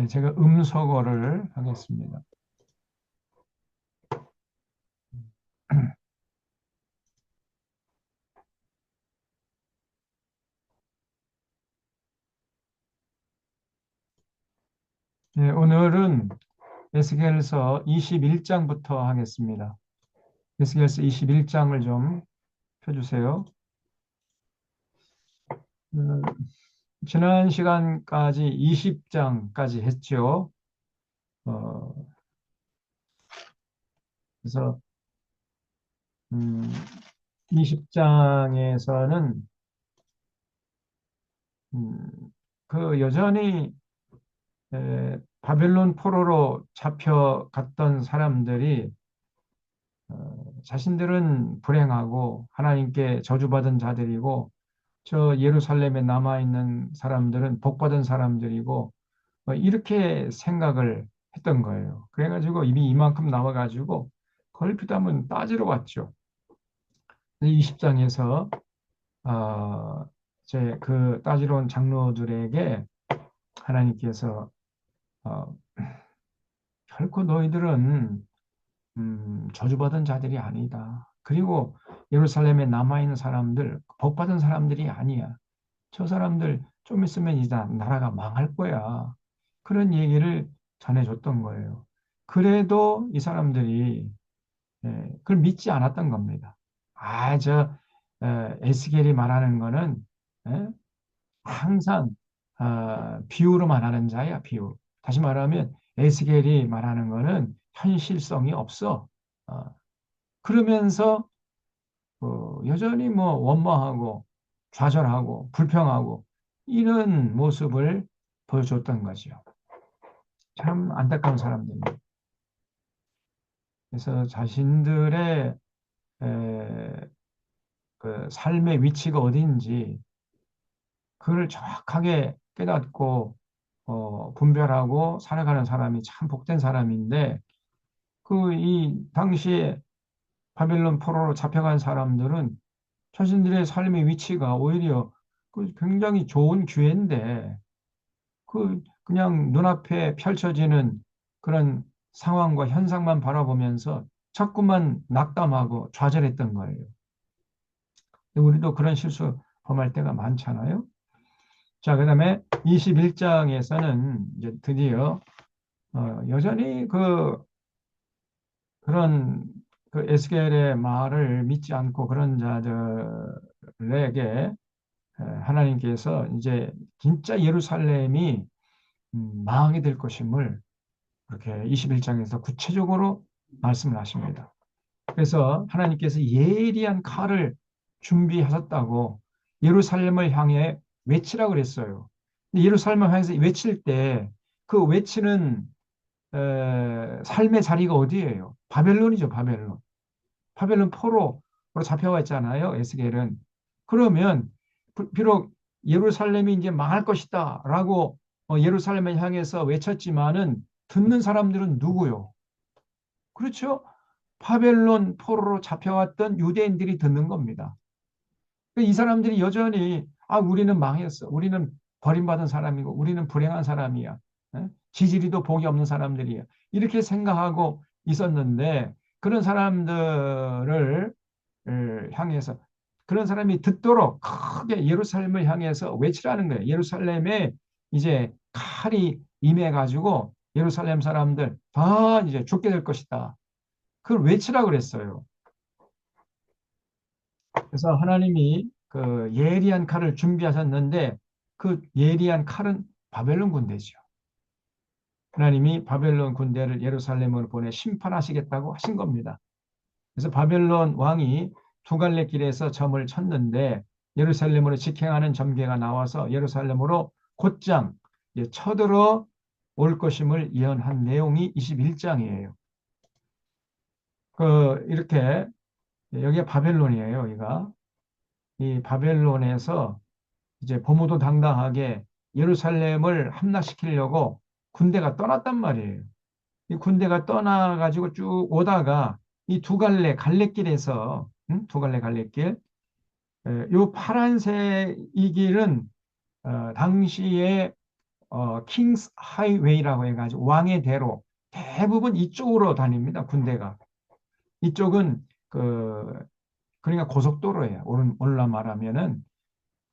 제가 음소거를 하겠습니다. 오늘은 에스겔서 21장부터 하겠습니다. 에스겔서 21장을 좀 펴주세요. 음, 지난 시간까지 20장까지 했죠. 어, 그래서 20장에서는 그 여전히 바벨론 포로로 잡혀갔던 사람들이 자신들은 불행하고 하나님께 저주받은 자들이고 저 예루살렘에 남아있는 사람들은 복받은 사람들이고 이렇게 생각을 했던 거예요. 그래가지고 이미 이만큼 나와가지고 걸핏하면 따지러 왔죠. 20장에서 제 그 따지러 온 장로들에게 하나님께서 어, 결코 너희들은 저주받은 자들이 아니다. 그리고 예루살렘에 남아있는 사람들, 복받은 사람들이 아니야. 저 사람들 좀 있으면 이제 나라가 망할 거야. 그런 얘기를 전해줬던 거예요. 그래도 이 사람들이 그걸 믿지 않았던 겁니다. 에스겔이 말하는 거는 에, 항상 비유로 말하는 자야, 비유. 다시 말하면 에스겔이 말하는 거는 현실성이 없어. 어, 그러면서 여전히 뭐 원망하고 좌절하고 불평하고 이런 모습을 보여줬던 거죠. 참 안타까운 사람들입니다. 그래서 자신들의 그 삶의 위치가 어딘지 그걸 정확하게 깨닫고 분별하고 살아가는 사람이 참 복된 사람인데 그 이 당시에 바벨론 포로로 잡혀간 사람들은 자신들의 삶의 위치가 오히려 그 굉장히 좋은 기회인데 그냥 눈앞에 펼쳐지는 그런 상황과 현상만 바라보면서 자꾸만 낙담하고 좌절했던 거예요. 우리도 그런 실수 범할 때가 많잖아요. 자, 그다음에 21장에서는 이제 드디어 여전히 그런 그 에스겔의 말을 믿지 않고 그런 자들에게 하나님께서 이제 진짜 예루살렘이 망하게 될 것임을 그렇게 21장에서 구체적으로 말씀을 하십니다. 그래서 하나님께서 예리한 칼을 준비하셨다고 예루살렘을 향해 외치라고 그랬어요. 예루살렘을 향해서 외칠 때 그 외치는 삶의 자리가 어디예요? 바벨론이죠, 바벨론. 바벨론 포로로 잡혀가 있잖아요, 에스겔은. 그러면 비록 예루살렘이 이제 망할 것이다라고 예루살렘을 향해서 외쳤지만은 듣는 사람들은 누구요? 그렇죠? 바벨론 포로로 잡혀왔던 유대인들이 듣는 겁니다. 이 사람들이 여전히 우리는 망했어. 우리는 버림받은 사람이고 우리는 불행한 사람이야. 지지리도 복이 없는 사람들이야. 이렇게 생각하고 있었는데 그런 사람들을 향해서 그런 사람이 듣도록 크게 예루살렘을 향해서 외치라는 거예요. 예루살렘에 이제 칼이 임해가지고 예루살렘 사람들 다 이제 죽게 될 것이다. 그걸 외치라 그랬어요. 그래서 하나님이 그 예리한 칼을 준비하셨는데 그 예리한 칼은 바벨론 군대죠. 하나님이 바벨론 군대를 예루살렘으로 보내 심판하시겠다고 하신 겁니다. 그래서 바벨론 왕이 두 갈래 길에서 점을 쳤는데 예루살렘으로 직행하는 점괘가 나와서 예루살렘으로 곧장 쳐들어 올 것임을 예언한 내용이 21장이에요. 이렇게 여기가 바벨론이에요. 여기가 이 바벨론에서 이제 범우도당당하게 예루살렘을 함락시키려고 군대가 떠났단 말이에요. 이 군대가 떠나가지고 쭉 오다가 이 두 갈래 갈래길에서 두 갈래 갈래길 요 파란색 이 길은 당시에 킹스 하이웨이라고 해가지고 왕의 대로 대부분 이쪽으로 다닙니다. 군대가. 이쪽은 그러니까 고속도로예요. 오늘날 말하면은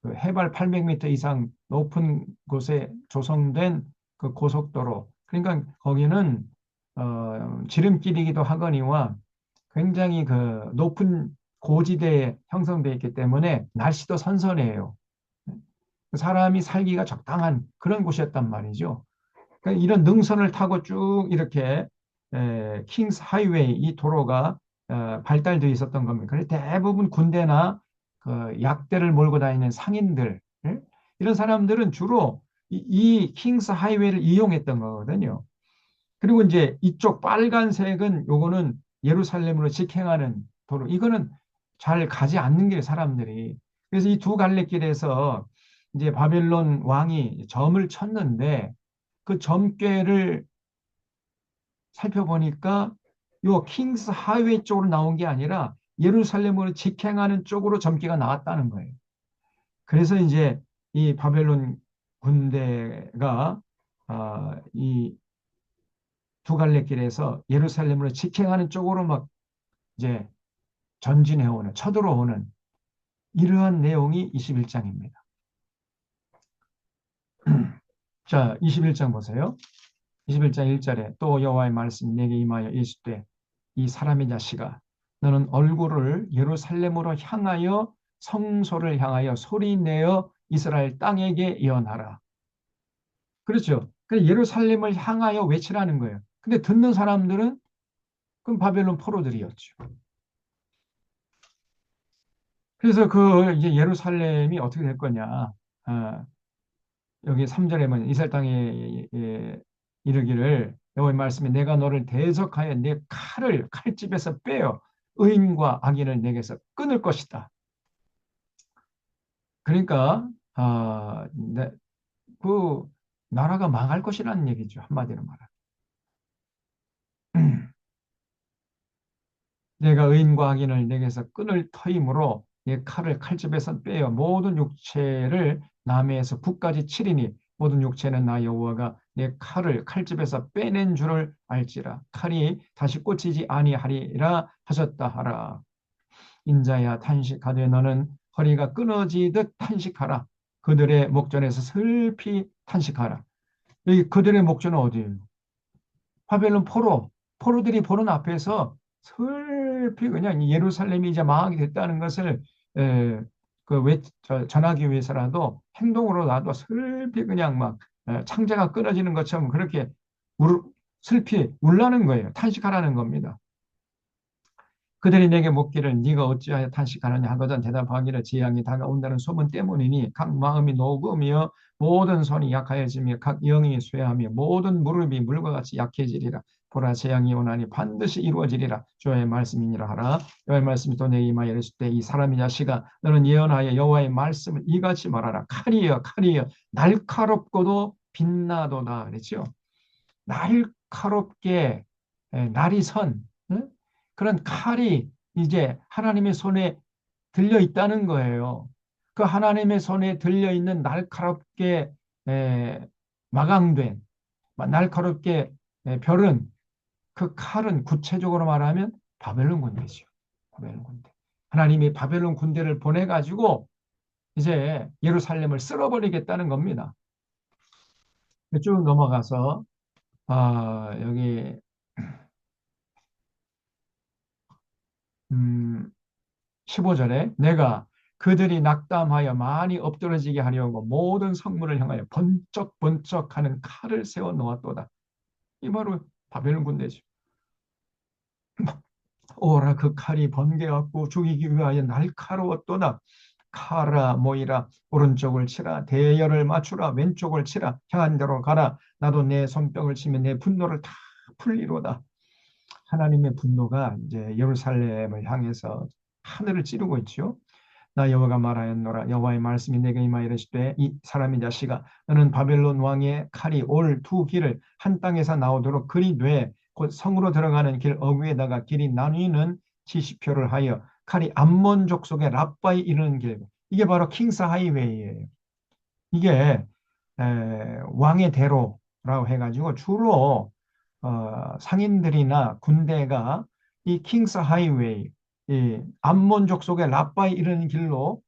그 해발 800m 이상 높은 곳에 조성된 그 고속도로. 그러니까 거기는 지름길이기도 하거니와 굉장히 그 높은 고지대에 형성되어 있기 때문에 날씨도 선선해요. 사람이 살기가 적당한 그런 곳이었단 말이죠. 그러니까 이런 능선을 타고 쭉 이렇게 킹스 하이웨이 이 도로가 발달되어 있었던 겁니다. 그래서 대부분 군대나 그 약대를 몰고 다니는 상인들 이런 사람들은 주로 이 킹스 하이웨이를 이용했던 거거든요. 그리고 이제 이쪽 빨간색은 요거는 예루살렘으로 직행하는 도로. 이거는 잘 가지 않는 게 사람들이. 그래서 이 두 갈래길에서 이제 바벨론 왕이 점을 쳤는데 그 점괘를 살펴보니까 요 킹스 하이웨이 쪽으로 나온 게 아니라 예루살렘으로 직행하는 쪽으로 점괘가 나왔다는 거예요. 그래서 이제 이 바벨론 군대가 이 두 갈래 길에서 예루살렘으로 직행하는 쪽으로 막 이제 전진해오는, 쳐들어오는 이러한 내용이 21장입니다. 자, 21장 보세요. 21장 1절에 또 여호와의 말씀이 내게 임하여 이르시되 이 사람의 자식아 너는 얼굴을 예루살렘으로 향하여 성소를 향하여 소리내어 이스라엘 땅에게 예언하라. 그렇죠. 그 예루살렘을 향하여 외치라는 거예요. 근데 듣는 사람들은 그럼 바벨론 포로들이었죠. 그래서 그 이제 예루살렘이 어떻게 될 거냐. 여기 3절에 뭐 이스라엘 땅에 이르기를 여호와의 말씀에 내가 너를 대적하여 내 칼을 칼집에서 빼어 의인과 악인을 내게서 끊을 것이다. 그러니까 그 나라가 망할 것이라는 얘기죠. 한마디로 말하면. 내가 의인과 악인을 내게서 끊을 터이므로 내 칼을 칼집에서 빼어 모든 육체를 남해에서 북까지 치리니 모든 육체는 나 여호와가 내 칼을 칼집에서 빼낸 줄을 알지라. 칼이 다시 꽂히지 아니하리라 하셨다 하라. 인자야 탄식하되 너는 허리가 끊어지듯 탄식하라. 그들의 목전에서 슬피 탄식하라. 여기 그들의 목전은 어디예요? 바벨론 포로들이 보는 앞에서 슬피 그냥 예루살렘이 이제 망하게 됐다는 것을 전하기 위해서라도 행동으로라도 슬피 그냥 막 창자가 끊어지는 것처럼 그렇게 슬피 울라는 거예요. 탄식하라는 겁니다. 그들이 내게 묻기를 네가 어찌하여 탄식하느냐 하거든 대답하기를 재앙이 다가온다는 소문 때문이니 각 마음이 녹으며 모든 손이 약하여지며 각 영이 쇠하며 모든 무릎이 물과 같이 약해지리라. 보라 재앙이 오나니 반드시 이루어지리라. 주의 말씀이니라 하라. 여호와의 말씀이 또 내게 임하여 이르실 때 이 사람의 자식아 너는 예언하여 여호와의 말씀을 이같이 말하라. 칼이여 칼이여 날카롭고도 빛나도다 그랬죠. 날카롭게 날이 선 응? 그런 칼이 이제 하나님의 손에 들려 있다는 거예요. 그 하나님의 손에 들려 있는 날카롭게 마감된 날카롭게 별은 그 칼은 구체적으로 말하면 바벨론 군대죠. 바벨론 군대. 하나님이 바벨론 군대를 보내 가지고 이제 예루살렘을 쓸어버리겠다는 겁니다. 쭉 넘어가서 여기 15절에 내가 그들이 낙담하여 많이 엎드러지게 하려고 모든 성문을 향하여 번쩍번쩍하는 칼을 세워 놓았도다. 이 바로 바벨론 군대죠. 오라 그 칼이 번개갖고 죽이기 위하여 날카로웠도다. 카라 모이라 오른쪽을 치라 대열을 맞추라 왼쪽을 치라 향한 대로 가라 나도 내 손뼉을 치면 내 분노를 다 풀리로다. 하나님의 분노가 이제 예루살렘을 향해서 하늘을 찌르고 있죠. 나 여호와가 말하였노라. 여호와의 말씀이 내게 임하여 이르시되 이 사람의 자식아 너는 바벨론 왕의 칼이 올 두 길을 한 땅에서 나오도록 그리 돼 곧 성으로 들어가는 길 어귀에다가 길이 나뉘는 지시표를 하여 칼이 암몬 족속의 랍바에 이르는 길. 이게 바로 킹스 하이웨이예요. 이게 왕의 대로라고 해가지고 주로 상인들이나 군대가 이 킹스 하이웨이, 이 암몬족 속의 라빠이 이런 길로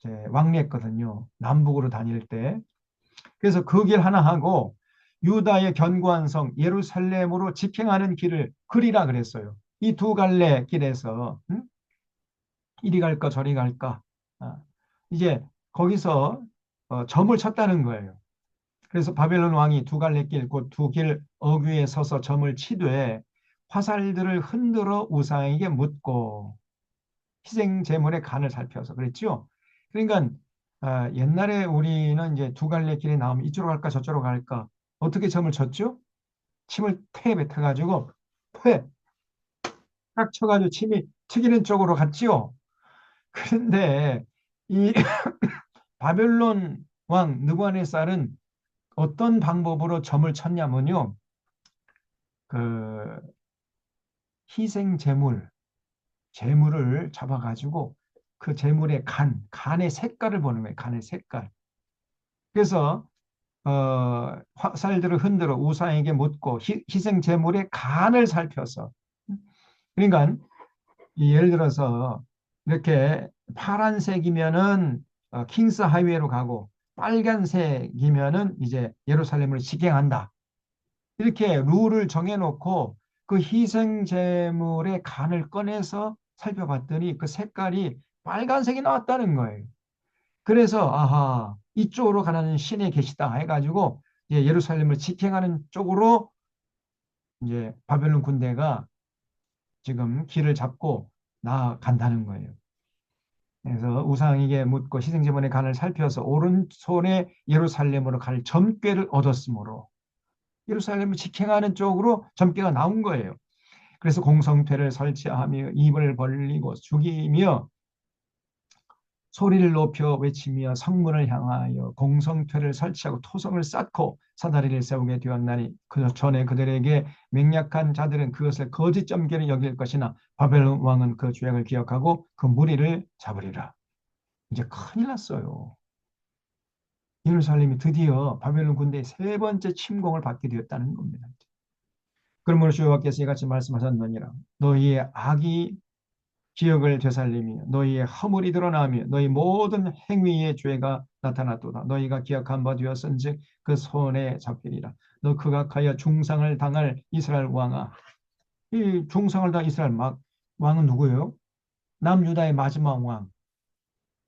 이제 왕래했거든요. 남북으로 다닐 때. 그래서 그 길 하나 하고 유다의 견고한 성 예루살렘으로 직행하는 길을 그리라 그랬어요. 이 두 갈래 길에서 이리 갈까 저리 갈까. 아, 이제 거기서 점을 쳤다는 거예요. 그래서 바벨론 왕이 두 갈래 길, 곧 두 길 어귀에 서서 점을 치되 화살들을 흔들어 우상에게 묻고 희생 제물의 간을 살펴서 그랬죠. 그러니까 옛날에 우리는 이제 두 갈래 길에 나오면 이쪽으로 갈까 저쪽으로 갈까 어떻게 점을 쳤죠? 침을 태에 뱉어가지고 퇴 딱 쳐가지고 침이 튀기는 쪽으로 갔지요. 그런데 이 바벨론 왕 느부갓네살은 어떤 방법으로 점을 쳤냐면요. 그 희생 제물, 제물을 잡아가지고 그 제물의 간의 색깔을 보는 거예요. 간의 색깔. 그래서 화살들을 흔들어 우상에게 묻고 희생 제물의 간을 살펴서 그러니까 예를 들어서 이렇게 파란색이면은 킹스 하이웨이로 가고 빨간색이면은 이제 예루살렘을 직행한다. 이렇게 룰을 정해놓고 그 희생 제물의 간을 꺼내서 살펴봤더니 그 색깔이 빨간색이 나왔다는 거예요. 그래서 아하 이쪽으로 가는 신의 계시다 해가지고 이제 예루살렘을 직행하는 쪽으로 이제 바벨론 군대가 지금 길을 잡고 나아간다는 거예요. 그래서 우상에게 묻고 희생제물의 간을 살펴서 오른손에 예루살렘으로 갈 점괘를 얻었으므로 예루살렘을 직행하는 쪽으로 점괘가 나온 거예요. 그래서 공성퇴를 설치하며 입을 벌리고 죽이며 소리를 높여 외치며 성문을 향하여 공성퇴를 설치하고 토성을 쌓고 사다리를 세우게 되었나니 그 전에 그들에게 맹약한 자들은 그것을 거짓 점괘를 여길 것이나 바벨론 왕은 그 죄악을 기억하고 그 무리를 잡으리라. 이제 큰일 났어요. 예루살렘이 드디어 바벨론 군대의 세 번째 침공을 받게 되었다는 겁니다. 그러므로 주 여호와께서 이같이 말씀하셨느니라. 너희의 악이 기억을 되살리며 너희의 허물이 드러나며 너희 모든 행위의 죄가 나타났도다. 너희가 기억한 바 되었은즉 그 손에 잡히리라. 너 극악하여 중상을 당할 이스라엘 왕아. 이 중상을 당할 이스라엘 왕은 누구예요? 남유다의 마지막 왕.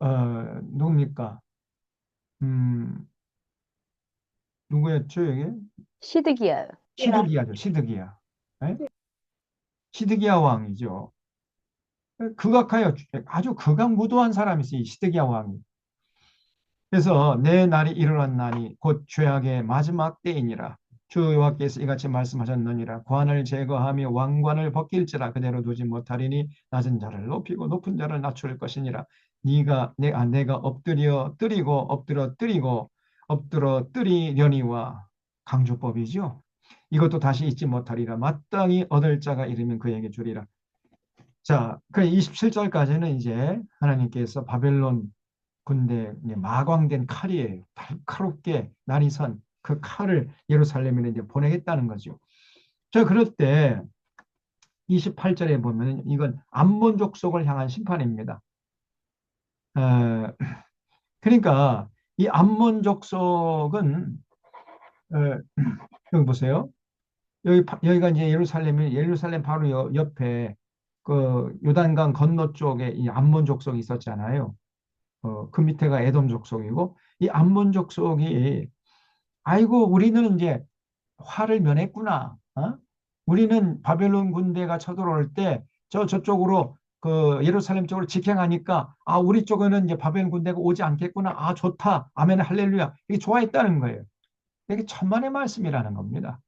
누굽니까? 음, 누구였죠, 여기? 시드기야요. 시드기야죠, 시드기야. 네? 시드기야 왕이죠. 극악하여 아주 극악무도한 사람이 있어요, 이 시드기야 왕이. 그래서 내 날이 일어났나니 곧 죄악의 마지막 때이니라. 주 여호와께서 이같이 말씀하셨느니라. 관을 제거하며 왕관을 벗길지라 그대로 두지 못하리니 낮은 자를 높이고 높은 자를 낮출 것이니라. 내가 엎드려 뜨리고 엎드려 뜨리고 엎드려 뜨리려니와 강조법이죠. 이것도 다시 잊지 못하리라. 마땅히 얻을 자가 이르면 그에게 주리라. 자, 그 27절까지는 이제 하나님께서 바벨론 군대 마광된 칼이에요. 날카롭게 날이 선 그 칼을 예루살렘에 이제 보내겠다는 거죠. 자, 그럴 때 28절에 보면 이건 암몬 족속을 향한 심판입니다. 어, 그러니까 이 암몬 족속은 여기 보세요. 여기가 이제 예루살렘 바로 옆에 그 요단강 건너 쪽에 이 암몬 족속이 있었잖아요. 그 밑에가 에돔 족속이고 이 암몬 족속이 아이고 우리는 이제 화를 면했구나. 우리는 바벨론 군대가 쳐들어올 때 저쪽으로 그 예루살렘 쪽으로 직행하니까 우리 쪽에는 이제 바벨론 군대가 오지 않겠구나. 좋다. 아멘 할렐루야. 이게 좋아했다는 거예요. 이게 천만의 말씀이라는 겁니다.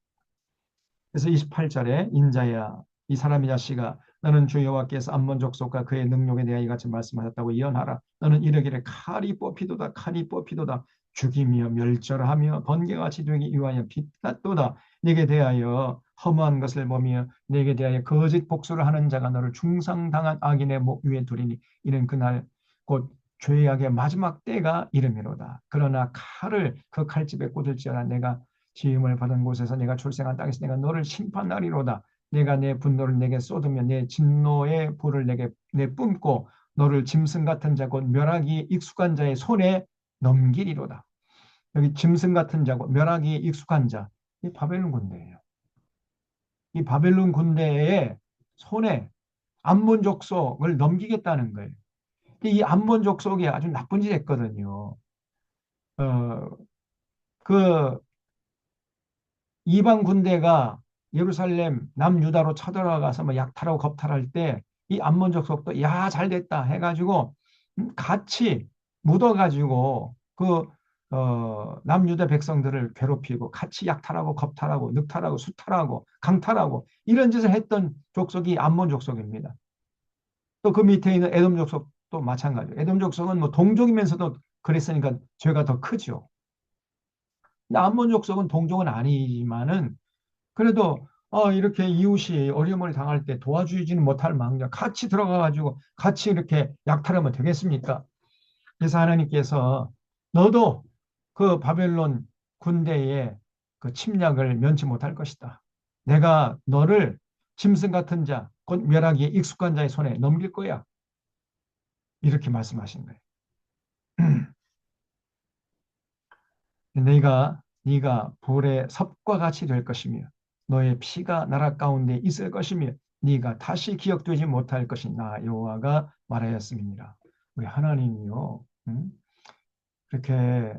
그래서 28절에 인자야 이 사람의 자식아 너는 주 여호와께서 암몬 족속과 그의 능력에 대하여 이같이 말씀하셨다고 예언하라. 너는 이르기를 칼이 뽑히도다 칼이 뽑히도다 죽이며 멸절하며 번개같이 되기 위하여 빛났도다. 네게 대하여 허무한 것을 보며 네게 대하여 거짓 복수를 하는 자가 너를 중상당한 악인의 목 위에 두리니 이는 그날 곧 죄악의 마지막 때가 이름이로다. 그러나 칼을 그 칼집에 꽂을지어라. 내가 지음을 받은 곳에서 내가 출생한 땅에서 내가 너를 심판하리로다. 내가 내 분노를 내게 쏟으며 내 진노의 불을 내게 내뿜고 너를 짐승 같은 자 곧 멸하기 익숙한 자의 손에 넘기리로다. 여기 짐승 같은 자고 멸하기 익숙한 자, 이 바벨론 군대예요. 이 바벨론 군대의 손에 암몬 족속을 넘기겠다는 거예요. 이 암몬 족속이 아주 나쁜 짓 했거든요. 어, 그 이방 군대가 예루살렘 남유다로 쳐들어가서 뭐 약탈하고 겁탈할 때 이 암몬 족속도 야, 잘 됐다 해가지고 같이 묻어가지고 그 남유다 백성들을 괴롭히고 같이 약탈하고 겁탈하고 늑탈하고 수탈하고 강탈하고 이런 짓을 했던 족속이 암몬 족속입니다. 또 그 밑에 있는 에돔 족속도 마찬가지예요. 에돔 족속은 뭐 동족이면서도 그랬으니까 죄가 더 크죠. 근데 암몬 족속은 동족은 아니지만은 그래도 이렇게 이웃이 어려움을 당할 때 도와주지는 못할 망정 같이 들어가가지고 같이 이렇게 약탈하면 되겠습니까? 그래서 하나님께서 너도 그 바벨론 군대의 그 침략을 면치 못할 것이다. 내가 너를 짐승 같은 자, 곧 멸하기에 익숙한 자의 손에 넘길 거야. 이렇게 말씀하신 거예요. 네가 불의 섭과 같이 될 것이며 너의 피가 나라 가운데 있을 것이며 네가 다시 기억되지 못할 것이 나 여호와가 말하였음이니라. 우리 하나님이요, 그렇게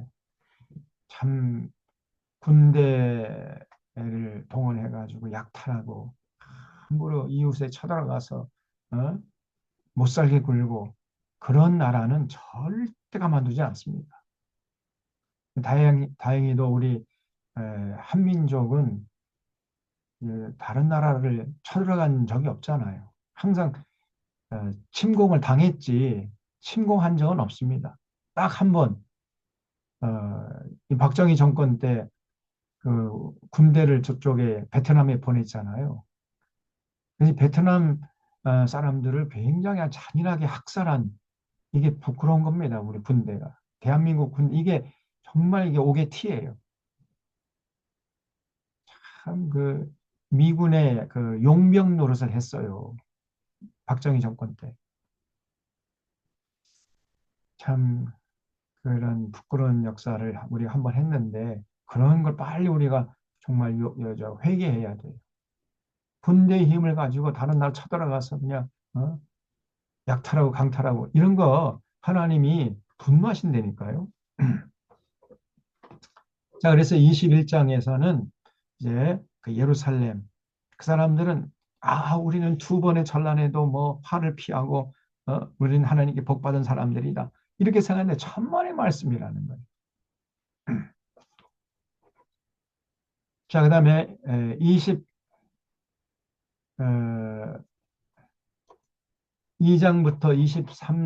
참 군대를 동원해 가지고 약탈하고 함부로 이웃에 쳐들어가서 어? 못 살게 굴고 그런 나라는 절대 가만두지 않습니다. 다행히도 우리 한민족은 다른 나라를 쳐들어간 적이 없잖아요. 항상 침공을 당했지 침공한 적은 없습니다. 딱 한 번, 이 박정희 정권 때 그 군대를 저쪽에 베트남에 보냈잖아요. 그래서 베트남 사람들을 굉장히 잔인하게 학살한 이게 부끄러운 겁니다. 우리 군대가. 대한민국 이게 정말 이게 옥의 티예요. 참 그 미군의 그 용병 노릇을 했어요. 박정희 정권 때. 참 그런 부끄러운 역사를 우리가 한번 했는데 그런 걸 빨리 우리가 정말 회개해야 돼요. 군대의 힘을 가지고 다른 나라 쳐들어가서 그냥 약탈하고 강탈하고 이런 거 하나님이 분노하신다니까요. 자, 그래서 21장에서는 이제 그 예루살렘 그 사람들은 우리는 두 번의 전란에도 뭐 화를 피하고 우리는 하나님께 복 받은 사람들이다. 이렇게 생각하는데 천만의 말씀이라는 거예요. 자, 그다음에 22장부터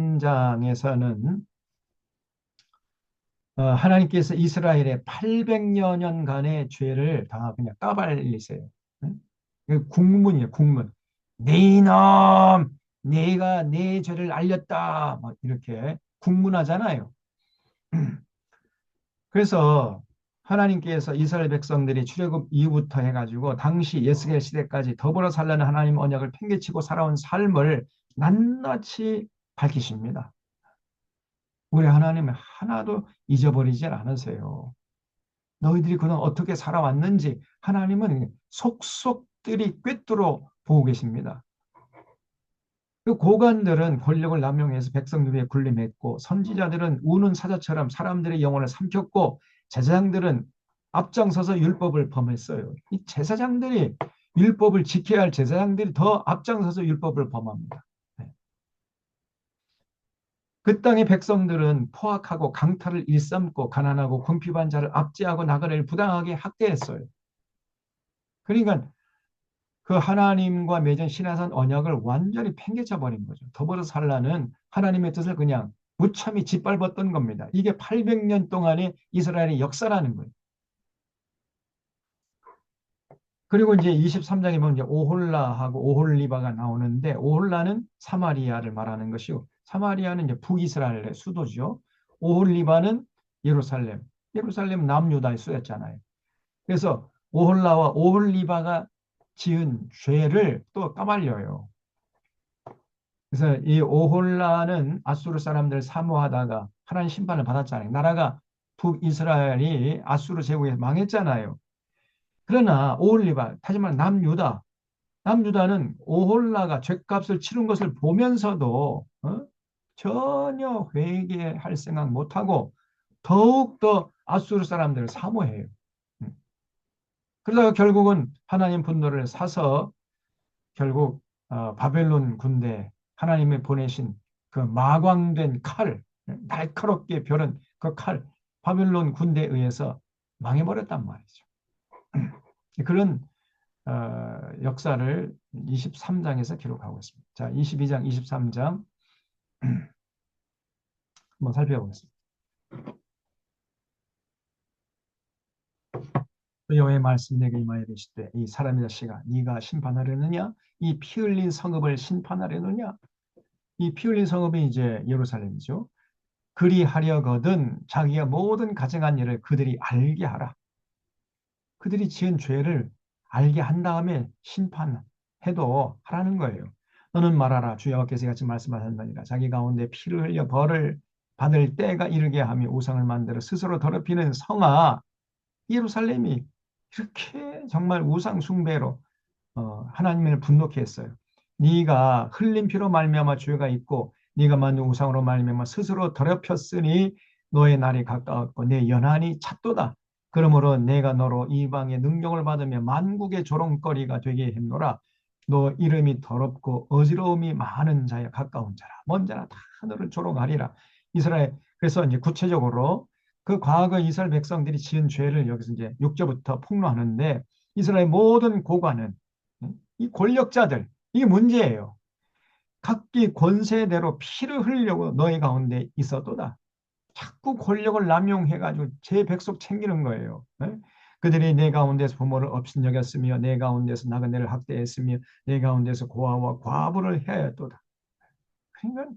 23장에서는 하나님께서 이스라엘의 800여 년간의 죄를 다 그냥 까발리세요. 응? 국문이에요, 국문. 네 이놈, 내가 내 죄를 알렸다. 막 이렇게 국문하잖아요. 그래서 하나님께서 이스라엘 백성들이 출애굽 이후부터 해가지고 당시 예스겔 시대까지 더불어 살라는 하나님 언약을 팽개치고 살아온 삶을 낱낱이 밝히십니다. 우리 하나님은 하나도 잊어버리지 않으세요. 너희들이 그동안 어떻게 살아왔는지 하나님은 속속들이 꿰뚫어 보고 계십니다. 그 고관들은 권력을 남용해서 백성들 위에 군림했고 선지자들은 우는 사자처럼 사람들의 영혼을 삼켰고 제사장들은 앞장서서 율법을 범했어요. 이 제사장들이 율법을 지켜야 할 제사장들이 더 앞장서서 율법을 범합니다. 그 땅의 백성들은 포악하고 강탈을 일삼고 가난하고 궁핍한 자를 압제하고 나그네를 부당하게 학대했어요. 그러니까 그 하나님과 맺은 시내산 언약을 완전히 팽개쳐 버린 거죠. 더불어 살라는 하나님의 뜻을 그냥 무참히 짓밟았던 겁니다. 이게 800년 동안의 이스라엘의 역사라는 거예요. 그리고 이제 23장에 보면 이제 오홀라하고 오홀리바가 나오는데 오홀라는 사마리아를 말하는 것이고 사마리아는 이제 북이스라엘의 수도죠. 오홀리바는 예루살렘. 예루살렘 남유다의 수였잖아요. 그래서 오홀라와 오홀리바가 지은 죄를 또 까발려요. 그래서 이 오홀라는 아수르 사람들 사모하다가 하나님 심판을 받았잖아요. 나라가 북이스라엘이 아수르 제국에서 망했잖아요. 그러나 오홀리바, 하지만 남유다는 오홀라가 죗값을 치른 것을 보면서도 전혀 회개할 생각 못하고 더욱더 아수르 사람들을 사모해요. 음. 그러다가 결국은 하나님 분노를 사서 결국 바벨론 군대, 하나님이 보내신 그 마광된 칼, 날카롭게 벼른 그 칼, 바벨론 군대에 의해서 망해버렸단 말이죠. 그런 역사를 23장에서 기록하고 있습니다. 자, 22장, 23장 한번 살펴보겠습니다. 여호와의 말씀 내게 임하여 이르시되 이 사람의 자식아 네가 심판하려느냐 이 피 흘린 성읍을 심판하려느냐. 이 피 흘린 성읍이 이제 예루살렘이죠. 그리하려거든 자기가 모든 가증한 일을 그들이 알게 하라. 그들이 지은 죄를 알게 한 다음에 심판해도 하라는 거예요. 너는 말하라. 주 여호와께서 같이 말씀하셨느니라. 자기 가운데 피를 흘려 벌을 받을 때가 이르게 하며 우상을 만들어 스스로 더럽히는 성아, 예루살렘이 이렇게 정말 우상 숭배로 하나님을 분노케 했어요. 네가 흘린 피로 말미암아 죄가 있고 네가 만든 우상으로 말미암아 스스로 더럽혔으니 너의 날이 가까웠고 내 연한이 찼도다. 그러므로 내가 너로 이방의 능력을 받으며 만국의 조롱거리가 되게 했노라. 너 이름이 더럽고 어지러움이 많은 자야 가까운 자라. 먼 자라 다 너를 조롱하리라. 이스라엘. 그래서 이제 구체적으로 그 과거 이스라엘 백성들이 지은 죄를 여기서 이제 6절부터 폭로하는데 이스라엘 모든 고관은 이 권력자들, 이게 문제예요. 각기 권세대로 피를 흘리려고 너희 가운데 있어도다. 자꾸 권력을 남용해가지고 제 백성 챙기는 거예요. 네? 그들이 내 가운데서 부모를 업신여겼으며 내 가운데서 나그네를 학대했으며 내 가운데서 고아와 과부를 해야했도다. 그러니까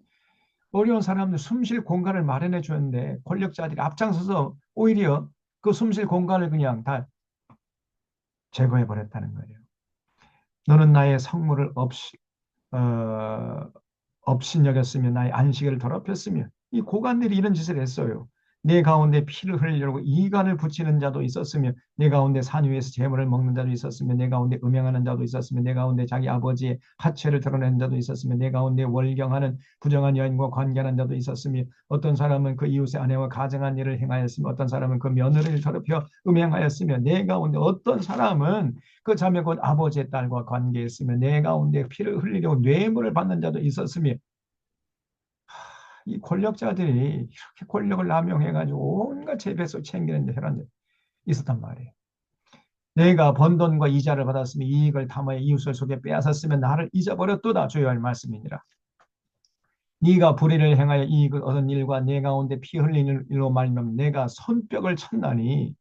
어려운 사람들 숨 쉴 공간을 마련해 주는데 권력자들이 앞장서서 오히려 그 숨 쉴 공간을 그냥 다 제거해 버렸다는 거예요. 너는 나의 성물을 업신여겼으며 나의 안식을 더럽혔으며 이 고관들이 이런 짓을 했어요. 내 가운데 피를 흘리려고 이간을 붙이는 자도 있었으며 내 가운데 산 위에서 재물을 먹는 자도 있었으며 내 가운데 음행하는 자도 있었으며 내 가운데 자기 아버지의 하체를 드러내는 자도 있었으며 내 가운데 월경하는 부정한 여인과 관계하는 자도 있었으며 어떤 사람은 그 이웃의 아내와 가정한 일을 행하였으며 어떤 사람은 그 며느리를 더럽혀 음행하였으며 내 가운데 어떤 사람은 그 자매 곧 아버지의 딸과 관계했으며 내 가운데 피를 흘리려고 뇌물을 받는 자도 있었으며 이 권력자들이 이렇게 권력을 남용해가지고 온갖 재배소 챙기는 데 혈안들 있었단 말이에요. 내가 번 돈과 이자를 받았으며 이익을 탐하여 이웃을 속에 빼앗았으면 나를 잊어버렸도다. 주여할 말씀이니라. 네가 불의를 행하여 이익을 얻은 일과 내 가운데 피 흘리는 일로 말미암아 내가 손뼉을 쳤나니,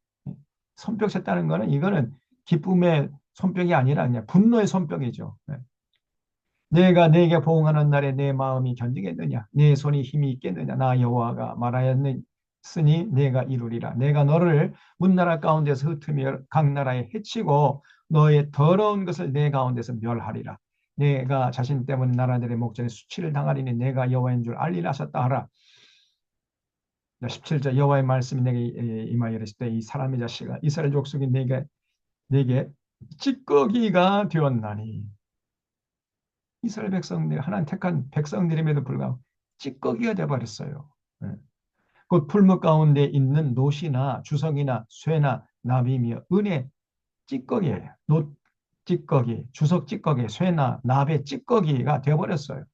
손뼉 쳤다는 거는 이거는 기쁨의 손뼉이 아니라 그냥 분노의 손뼉이죠. 내가 내게 보응하는 날에 내 마음이 견디겠느냐? 내 손이 힘이 있겠느냐? 나 여호와가 말하였으니 내가 이루리라. 내가 너를 문나라 가운데서 흩으며 각 나라에 해치고 너의 더러운 것을 내 가운데서 멸하리라. 내가 자신 때문에 나라들의 목전에 수치를 당하리니 내가 여호와인 줄 알리라 하셨다 하라. 17절 여호와의 말씀이 내게 임하여 이르시되 이 사람의 자식아 이스라엘 족속이 내게 찌꺼기가 되었나니. 이스라엘 백성들, 하나님 택한 백성들임에도 불구하고 찌꺼기가 되어버렸어요. 곧 풀무 가운데 있는 노시나 주석이나 쇠나 나비며 은의 찌꺼기예요. 노 찌꺼기, 주석 찌꺼기, 쇠나 나비 찌꺼기가 되어버렸어요.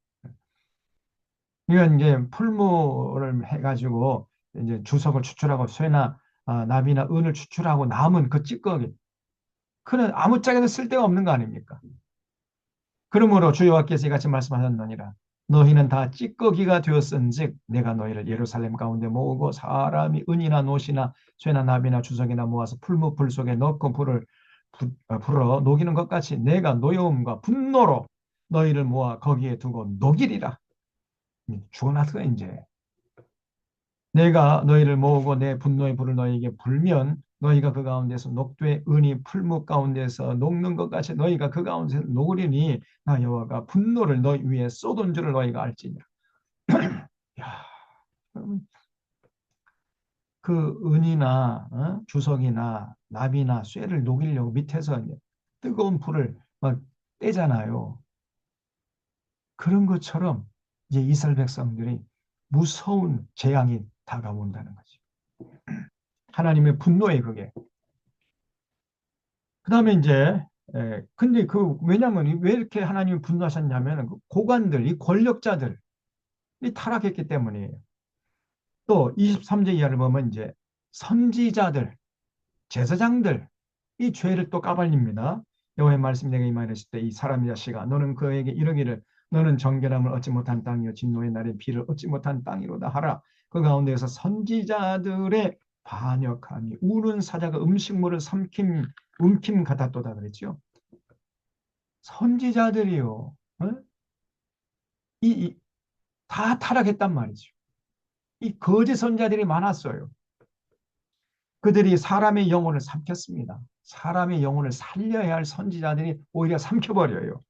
이건 이제 풀무를 해가지고 이제 주석을 추출하고 쇠나 나비나 은을 추출하고 남은 그 찌꺼기. 그는 아무짝에도 쓸데가 없는 거 아닙니까? 그러므로 주 여호와께서 이같이 말씀하셨느니라. 너희는 다 찌꺼기가 되었은즉 내가 너희를 예루살렘 가운데 모으고 사람이 은이나 노시나 쇠나 나비나 주석이나 모아서 풀무 불 속에 넣고 불어 녹이는 것 같이 내가 노여움과 분노로 너희를 모아 거기에 두고 녹이리라. 죽어놨어 이제. 내가 너희를 모으고 내 분노의 불을 너희에게 불면 너희가 그 가운데서 녹되 은이 풀무 가운데서 녹는 것 같이 너희가 그 가운데서 녹으리니 나 여호와가 분노를 너희 위에 쏟은 줄을 너희가 알지니라. 야, 그 은이나 주석이나 납이나 쇠를 녹이려고 밑에서 이제 뜨거운 불을 막 떼잖아요. 그런 것처럼 이제 이스라엘 백성들이 무서운 재앙이 다가온다는 거죠. 하나님의 분노에 그게. 그 다음에 이제, 근데 왜냐면 왜 이렇게 하나님이 분노하셨냐면, 그 고관들, 이 권력자들이 타락했기 때문이에요. 또 23절 이하를 보면 이제 선지자들, 제사장들, 이 죄를 또 까발립니다. 여호와의 말씀 내게 임하였을 때 이 사람의 자식아 너는 그에게 이르기를 너는 정결함을 얻지 못한 땅이요 진노의 날에 비를 얻지 못한 땅이로다 하라. 그 가운데에서 선지자들의 반역함이 우는 사자가 음식물을 움킴 같았도다 그랬죠. 선지자들이요. 어? 다 타락했단 말이죠. 이 거짓 선자들이 많았어요. 그들이 사람의 영혼을 삼켰습니다. 사람의 영혼을 살려야 할 선지자들이 오히려 삼켜버려요.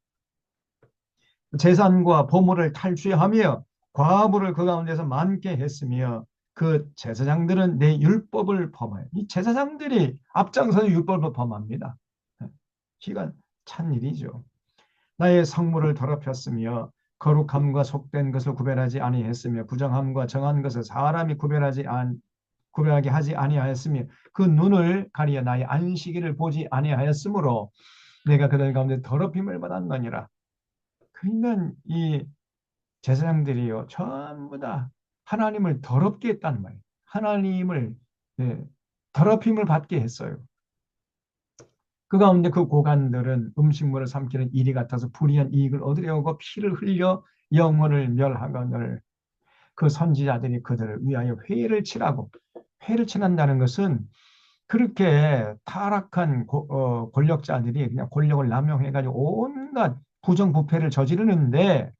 재산과 보물을 탈취하며 과부를 그 가운데서 많게 했으며 그 제사장들은 내 율법을 범하여 이 제사장들이 앞장서서 율법을 범합니다. 기가 찬 일이죠. 나의 성물을 더럽혔으며 거룩함과 속된 것을 구별하지 아니했으며 부정함과 정한 것을 사람이 구별하게 하지 아니하였으며 그 눈을 가리어 나의 안식일을 보지 아니하였으므로 내가 그들 가운데 더럽힘을 받았느니라. 그러니까 이 제사장들이요 전부 다 하나님을 더럽게 했단 말이에요. 하나님을 예, 더럽힘을 받게 했어요. 그 가운데 그 고관들은 음식물을 삼키는 일이 같아서 불의한 이익을 얻으려고 피를 흘려 영혼을 멸하거늘 그 선지자들이 그들을 위하여 회를 치는다는 것은 그렇게 타락한 권력자들이 그냥 권력을 남용해가지고 온갖 부정부패를 저지르는데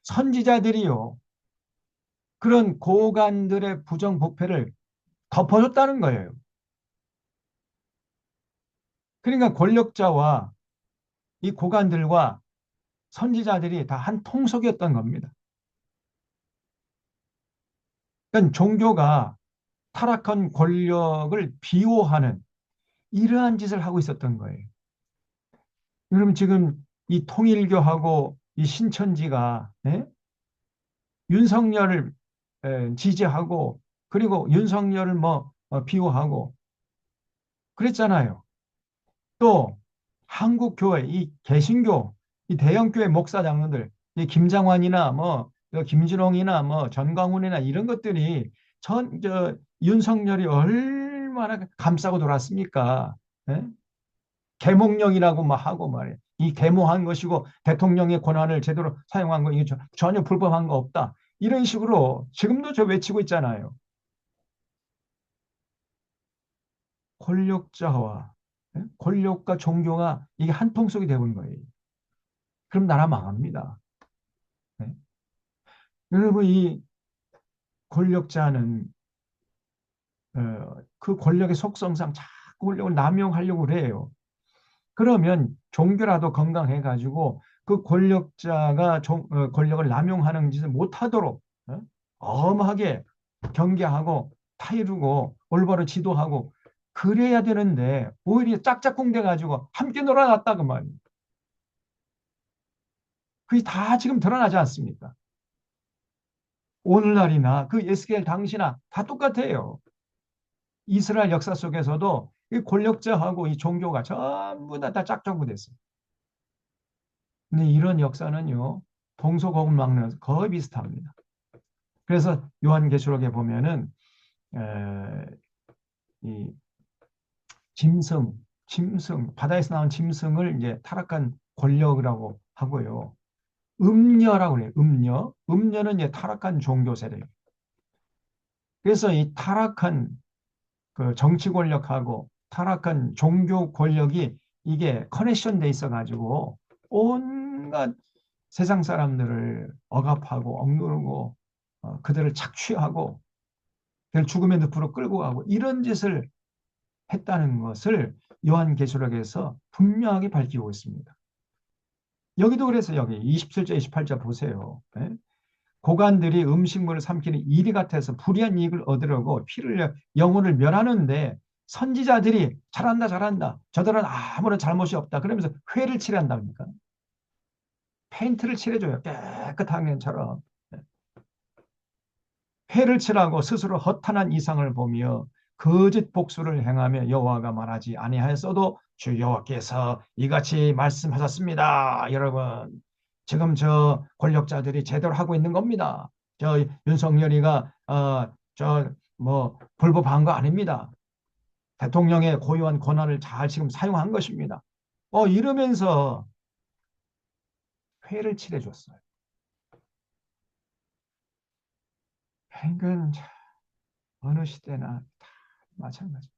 선지자들이요 그런 고관들의 부정부패를 덮어줬다는 거예요. 그러니까 권력자와 이 고관들과 선지자들이 다 한 통속이었던 겁니다. 그러니까 종교가 타락한 권력을 비호하는 이러한 짓을 하고 있었던 거예요. 여러분 지금 이 통일교하고 이 신천지가 윤석열을 지지하고 그리고 윤석열을 비호하고 그랬잖아요. 또 한국교회 이 개신교 이 대형교회 목사장로들 이 김장환이나 김진홍이나 전광훈이나 이런 것들이 윤석열이 얼마나 감싸고 돌았습니까? 예? 계몽령이라고 하고 말이에요. 이 계몽한 것이고 대통령의 권한을 제대로 사용한 거 이게 전혀 불법한 거 없다. 이런 식으로 지금도 저 외치고 있잖아요. 권력자와 권력과 종교가 이게 한 통속이 되는 거예요. 그럼 나라 망합니다. 네? 여러분 이 권력자는 그 권력의 속성상 자꾸 권력을 남용하려고 그래요. 그러면 종교라도 건강해가지고 그 권력자가 권력을 남용하는 짓을 못하도록 엄하게 경계하고 타이르고 올바로 지도하고 그래야 되는데 오히려 짝짝꿍 돼가지고 함께 놀아놨다 그 말이에요. 그게 다 지금 드러나지 않습니까? 오늘날이나 그 에스겔 당시나 다 똑같아요. 이스라엘 역사 속에서도 이 권력자하고 이 종교가 전부 다 짝짝꿍 됐어요. 근데 이런 역사는요, 동서고금 막는 거의 비슷합니다. 그래서 요한계시록에 보면은 이 바다에서 나온 짐승을 이제 타락한 권력이라고 하고요. 음녀라고 그래요. 음녀는 이제 타락한 종교 세대예요. 그래서 이 타락한 그 정치 권력하고 타락한 종교 권력이 이게 커넥션 돼 있어 가지고 온갖 세상 사람들을 억압하고 억누르고 그들을 착취하고 그들 죽음의 늪으로 끌고 가고 이런 짓을 했다는 것을 요한계시록에서 분명하게 밝히고 있습니다. 여기도 그래서 여기 27절, 28절 보세요. 예? 고관들이 음식물을 삼키는 이리 같아서 불의한 이익을 얻으려고 피를 영혼을 멸하는데 선지자들이 잘한다 잘한다 저들은 아무런 잘못이 없다 그러면서 회를 칠한답니까? 페인트를 칠해줘요. 깨끗한 것처럼. 회를 칠하고 스스로 허탄한 이상을 보며 거짓 복수를 행하며 여호와가 말하지 아니하였어도 주 여호와께서 이같이 말씀하셨습니다. 여러분 지금 저 권력자들이 제대로 하고 있는 겁니다. 저 윤석열이가 저 뭐 불법한 거 아닙니다. 대통령의 고유한 권한을 잘 지금 사용한 것입니다. 이러면서 회를 칠해줬어요. 그러니까 어느 시대나 다 마찬가지.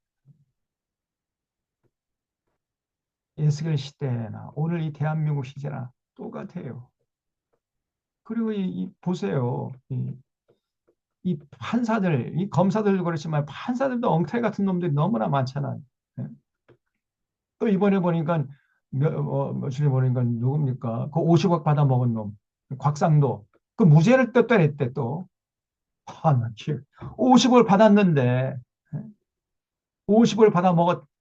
에스겔 시대나 오늘 이 대한민국 시대나 똑같아요. 그리고 보세요. 이 판사들, 이 검사들도 그렇지만 판사들도 엉터리 같은 놈들이 너무나 많잖아요. 예. 또 이번에 보니까 며칠에 보니까 누굽니까? 그 50억 받아 먹은 놈, 곽상도. 그 무죄를 떴다 했대 또. 나 50억을 받았는데, 예? 50억을 받아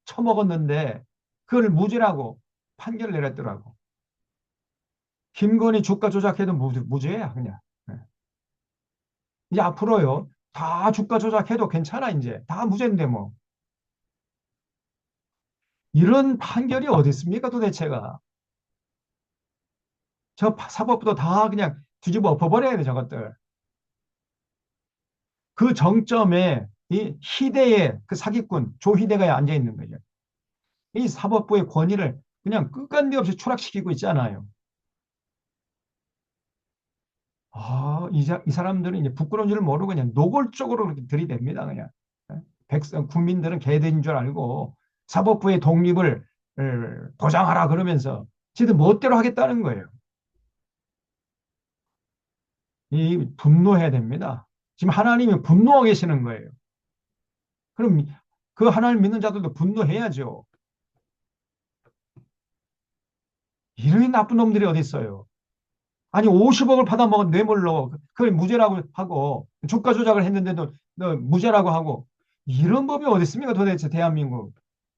처먹었는데, 그걸 무죄라고 판결을 내렸더라고. 김건희 주가 조작해도 무죄야, 그냥. 예. 이제 앞으로요, 다 주가 조작해도 괜찮아, 이제. 다 무죄인데, 뭐. 이런 판결이 어디 있습니까, 도대체가. 저 사법부도 다 그냥 뒤집어 엎어버려야 돼, 저것들. 그 정점에 이 희대의 그 사기꾼, 조희대가 앉아 있는 거죠. 이 사법부의 권위를 그냥 끝간데 없이 추락시키고 있잖아요. 이 사람들은 이제 부끄러운 줄 모르고 그냥 노골적으로 그렇게 들이댑니다, 그냥. 국민들은 개들인 줄 알고 사법부의 독립을 보장하라 그러면서 지들 멋대로 하겠다는 거예요. 이 분노해야 됩니다. 지금 하나님이 분노하고 계시는 거예요. 그럼 그 하나님 믿는 자들도 분노해야죠. 이런 나쁜 놈들이 어디 있어요? 아니 50억을 받아먹은 뇌물로 그걸 무죄라고 하고 주가 조작을 했는데도 너 무죄라고 하고 이런 법이 어디 있습니까 도대체 대한민국.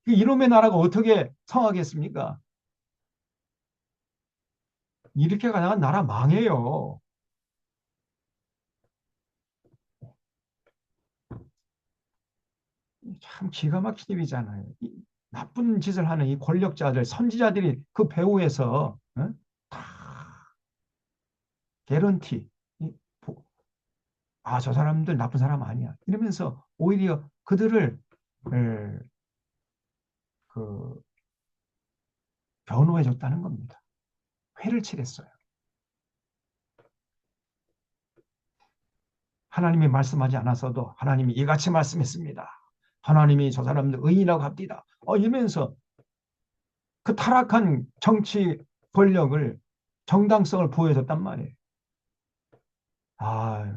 이놈의 나라가 어떻게 성하겠습니까? 이렇게 가다가 나라 망해요. 참 기가 막힌 일이잖아요. 나쁜 짓을 하는 이 권력자들, 선지자들이 그 배후에서 다 개런티, 저 사람들 나쁜 사람 아니야. 이러면서 오히려 그들을 에, 그 변호해 줬다는 겁니다. 회를 칠했어요. 하나님이 말씀하지 않았어도 하나님이 이같이 말씀했습니다. 하나님이 저 사람들 의인이라고 합니다. 이러면서 그 타락한 정치 권력을 정당성을 부여해줬단 말이에요.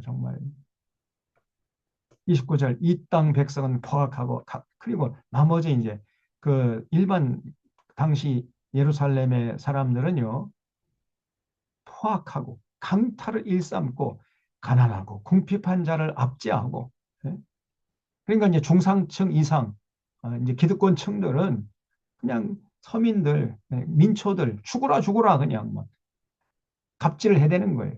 정말 29절 이 땅 백성은 포악하고 그리고 나머지 이제 그 일반 당시 예루살렘의 사람들은요 포악하고 강탈을 일삼고 가난하고 궁핍한 자를 압제하고 예? 그러니까 이제 중상층 이상 이제 기득권층들은 그냥 서민들 민초들 죽어라 죽어라 그냥 막 갑질을 해대는 거예요.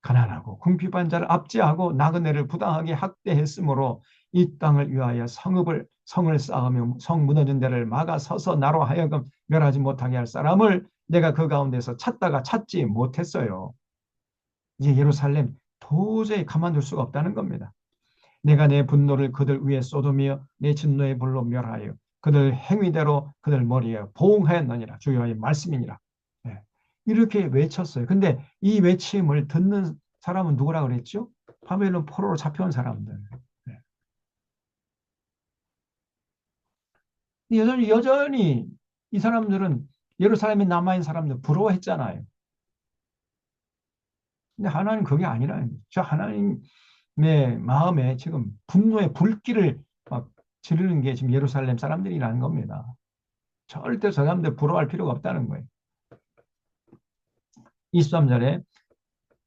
가난하고 궁핍한 자를 압제하고 나그네를 부당하게 학대했으므로 이 땅을 위하여 성을 쌓으며 성 무너진 데를 막아 서서 나로 하여금 멸하지 못하게 할 사람을 내가 그 가운데서 찾다가 찾지 못했어요. 이제 예루살렘 도저히 가만둘 수가 없다는 겁니다. 내가 내 분노를 그들 위에 쏟으며 내 진노의 불로 멸하여 그들 행위대로 그들 머리에 보응하였느니라. 주여의 말씀이니라. 네. 이렇게 외쳤어요. 근데 이 외침을 듣는 사람은 누구라 그랬죠? 바벨론 포로로 잡혀온 사람들. 네. 여전히 이 사람들은 예루살렘에 남아있는 사람들 부러워했잖아요. 근데 하나님 그게 아니라 저 하나님의 마음에 지금 분노의 불길을 막 지르는 게 지금 예루살렘 사람들이라는 겁니다. 절대 저 사람들 부러워할 필요가 없다는 거예요. 23절에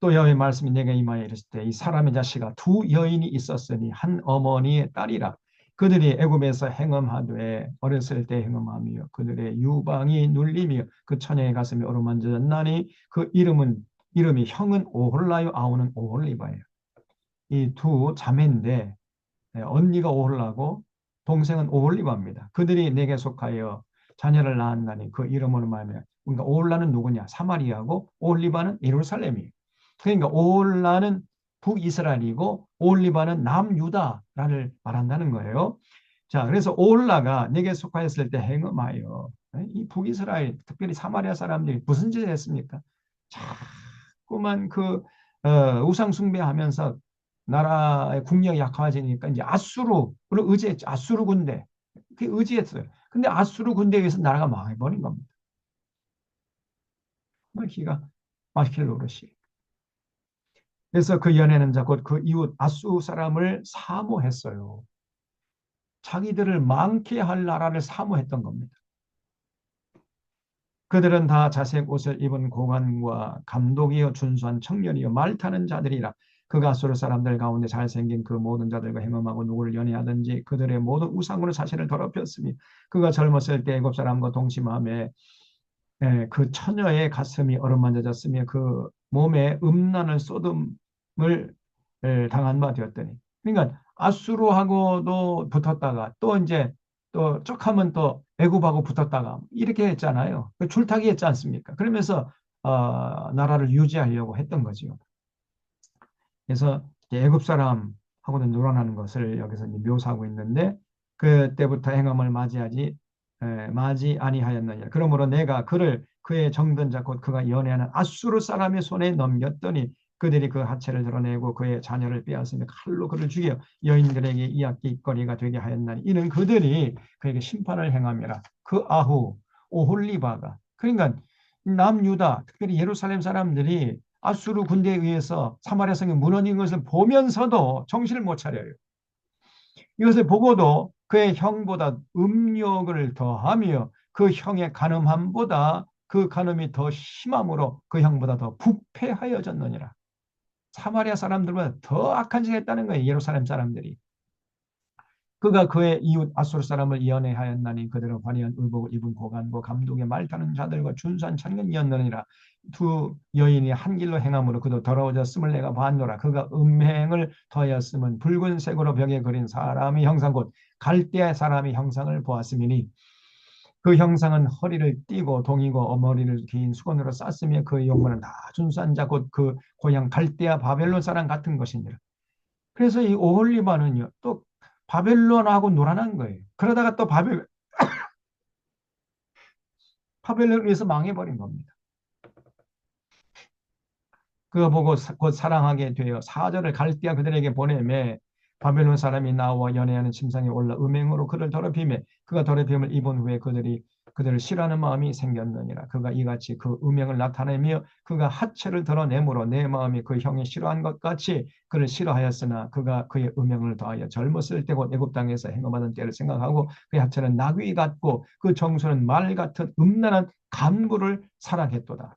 또 여호와의 말씀이 내게 임하여 이르실 때 이 사람의 자식아 두 여인이 있었으니 한 어머니의 딸이라 그들이 애굽에서 행음하되 어렸을 때 행음하며 그들의 유방이 눌리며 그 처녀의 가슴이 어루만져졌나니 그 이름이 형은 오홀라요 아우는 오홀리바예요. 이 두 자매인데 언니가 오홀라고 동생은 오홀리바입니다. 그들이 내게 속하여 자녀를 낳았나니 그 이름으로 말하며 그러니까 오홀라는 누구냐? 사마리아고 오홀리바는 예루살렘이에요. 그러니까 오홀라는 북이스라엘이고 오홀리바는 남유다를 말한다는 거예요. 자, 그래서 오홀라가 내게 속하였을 때 행음하여 이 북이스라엘 특별히 사마리아 사람들이 무슨 짓을 했습니까? 자꾸만 우상 숭배하면서 나라의 국력이 약화지니까 이제 아수르를 의지했죠. 아수르 군대. 그 의지했어요. 근데 아수르 군대에 의해서 나라가 망해버린 겁니다. 기가 막힐 노릇이. 그래서 그 연애는 곧 그 이웃 아수 사람을 사모했어요. 자기들을 많게 할 나라를 사모했던 겁니다. 그들은 다 자색 옷을 입은 고관과 감독이여 준수한 청년이여 말 타는 자들이라. 그가 아수르 사람들 가운데 잘생긴 그 모든 자들과 행음하고 누구를 연애하든지 그들의 모든 우상으로 자신을 더럽혔으니 그가 젊었을 때 애굽 사람과 동침함에 그 처녀의 가슴이 어루만져졌으며 그 몸에 음란을 쏟음을 당한 바 되었더니 그러니까 아수르하고도 붙었다가 또 이제 또 쪽하면 또 애굽하고 붙었다가 이렇게 했잖아요. 줄타기 했지 않습니까? 그러면서 나라를 유지하려고 했던 거죠. 그래서 애굽 사람하고는 놀아나는 것을 여기서 묘사하고 있는데 그때부터 행함을 맞이 아니하였느냐. 그러므로 내가 그의 정든자 곧 그가 연애하는 아수르 사람의 손에 넘겼더니 그들이 그 하체를 드러내고 그의 자녀를 빼앗으며 칼로 그를 죽여 여인들에게 이야기거리가 되게 하였나니 이는 그들이 그에게 심판을 행함이라. 그 아후 오홀리바가 그러니까 남유다 특별히 예루살렘 사람들이 아수르 군대에 의해서 사마리아 성이 무너진 것을 보면서도 정신을 못 차려요. 이것을 보고도 그의 형보다 음욕을 더하며 그 형의 간음함보다 그 간음이 더 심함으로 그 형보다 더 부패하여졌느니라. 사마리아 사람들보다 더 악한 짓을 했다는 거예요. 예루살렘 사람들이. 그가 그의 이웃 아수르 사람을 연애하였나니 그들은 화려한 의복을 입은 고관고 감독의 말 타는 자들과 준수한 청년이었느니라. 두 여인이 한 길로 행함으로 그도 더러워졌음을 내가 봤노라. 그가 음행을 더하였음은 붉은색으로 벽에 그린 사람의 형상 곧 갈대아 사람의 형상을 보았음이니 그 형상은 허리를 띠고 동이고 어머리를 긴 수건으로 쌌으며 그의 용모는 다 준수한 자 곧 그 고향 갈대아 바벨론 사람 같은 것이니라. 그래서 이 오홀리바는요 또 바벨론하고 놀아난 거예요. 그러다가 또 바벨론에 의해서 망해버린 겁니다. 그거 보고 곧 사랑하게 되어 사절을 갈대아 그들에게 보내매 바벨론 사람이 나와 연애하는 침상에 올라 음행으로 그를 더럽히매 그가 더럽힘을 입은 후에 그들을 싫어하는 마음이 생겼느니라. 그가 이같이 그 음행을 나타내며 그가 하체를 드러내므로 내 마음이 그 형이 싫어한 것 같이 그를 싫어하였으나 그가 그의 음행을 더하여 젊었을 때고 애굽 땅에서 행함하던 때를 생각하고 그의 하체는 나귀 같고 그 정수는 말 같은 음란한 간부를 사랑했도다.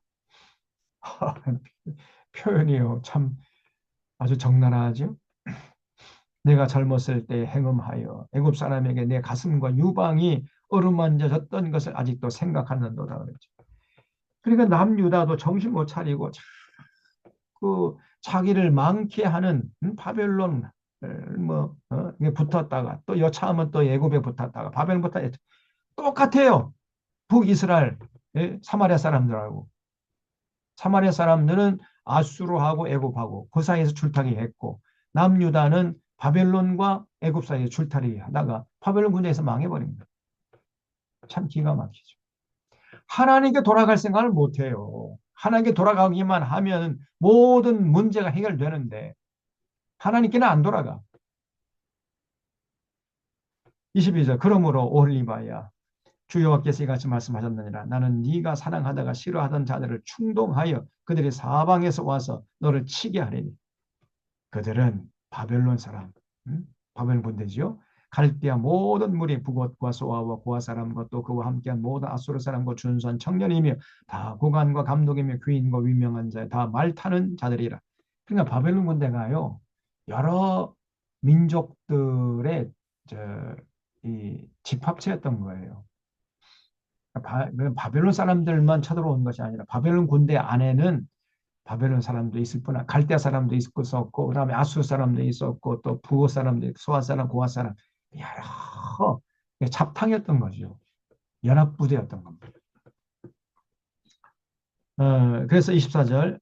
표현이요. 참 아주 적나라하죠. 내가 젊었을 때 행음하여 애굽 사람에게 내 가슴과 유방이 어루만져졌던 것을 아직도 생각하는도다 그랬죠. 그러니까 남유다도 정신 못 차리고 자기를 많게 하는 바벨론 붙었다가 또 여차하면 또 애굽에 붙었다가 바벨론 붙었다 똑같아요. 북이스라엘 사마리아 사람들하고 사마리아 사람들은 아수르하고 애굽하고 그 사이에서 줄타기 했고 남유다는 바벨론과 애굽 사이에 줄타기 하다가 바벨론 군대에서 망해버립니다. 참 기가 막히죠. 하나님께 돌아갈 생각을 못해요. 하나님께 돌아가기만 하면 모든 문제가 해결되는데 하나님께는 안 돌아가. 22절 그러므로 오홀리바야 주 여호와께서 이같이 말씀하셨느니라. 나는 네가 사랑하다가 싫어하던 자들을 충동하여 그들이 사방에서 와서 너를 치게 하리니. 그들은 바벨론 사람, 바벨론 군대지요. 갈대아 모든 무리 북옷과 소아와 고아 사람과 또 그와 함께한 모든 아수르 사람과 준수한 청년이며 다 고관과 감독이며 귀인과 위명한 자, 다 말 타는 자들이라. 그러니까 바벨론 군대가요, 여러 민족들의 이 집합체였던 거예요. 바벨론 사람들만 쳐들어온 것이 아니라 바벨론 군대 안에는 바벨론 사람도 있을 뿐, 갈대아 사람도 있었고, 그다음에 아수르 사람도 있었고, 또 부호 사람도 있고, 소아 사람, 고아 사람, 여러 잡탕이었던 거죠. 연합부대였던 겁니다. 그래서 24절.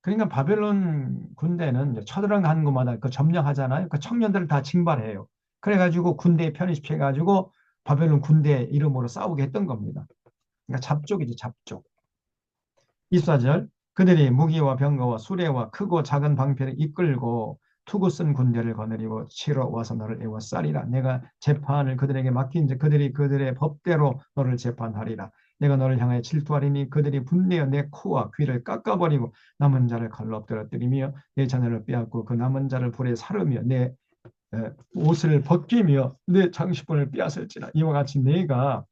그러니까 바벨론 군대는 쳐들어가는 곳마다 그 점령하잖아요. 그 청년들을 다 징발해요. 그래가지고 군대에 편입시켜가지고 바벨론 군대 이름으로 싸우게 했던 겁니다. 그러니까 잡족이죠, 잡족. 24절. 그들이 무기와 병거와 수레와 크고 작은 방패를 이끌고 투구 쓴 군대를 거느리고 치러 와서 너를 애워싸리라. 내가 재판을 그들에게 맡긴즉 그들이 그들의 법대로 너를 재판하리라. 내가 너를 향하여 질투하리니 그들이 분내어 내 코와 귀를 깎아버리고 남은 자를 칼로 엎드러뜨리며 내 자녀를 빼앗고 그 남은 자를 불에 사르며 내 옷을 벗기며 내 장식품을 빼앗을지라. 이와 같이 내가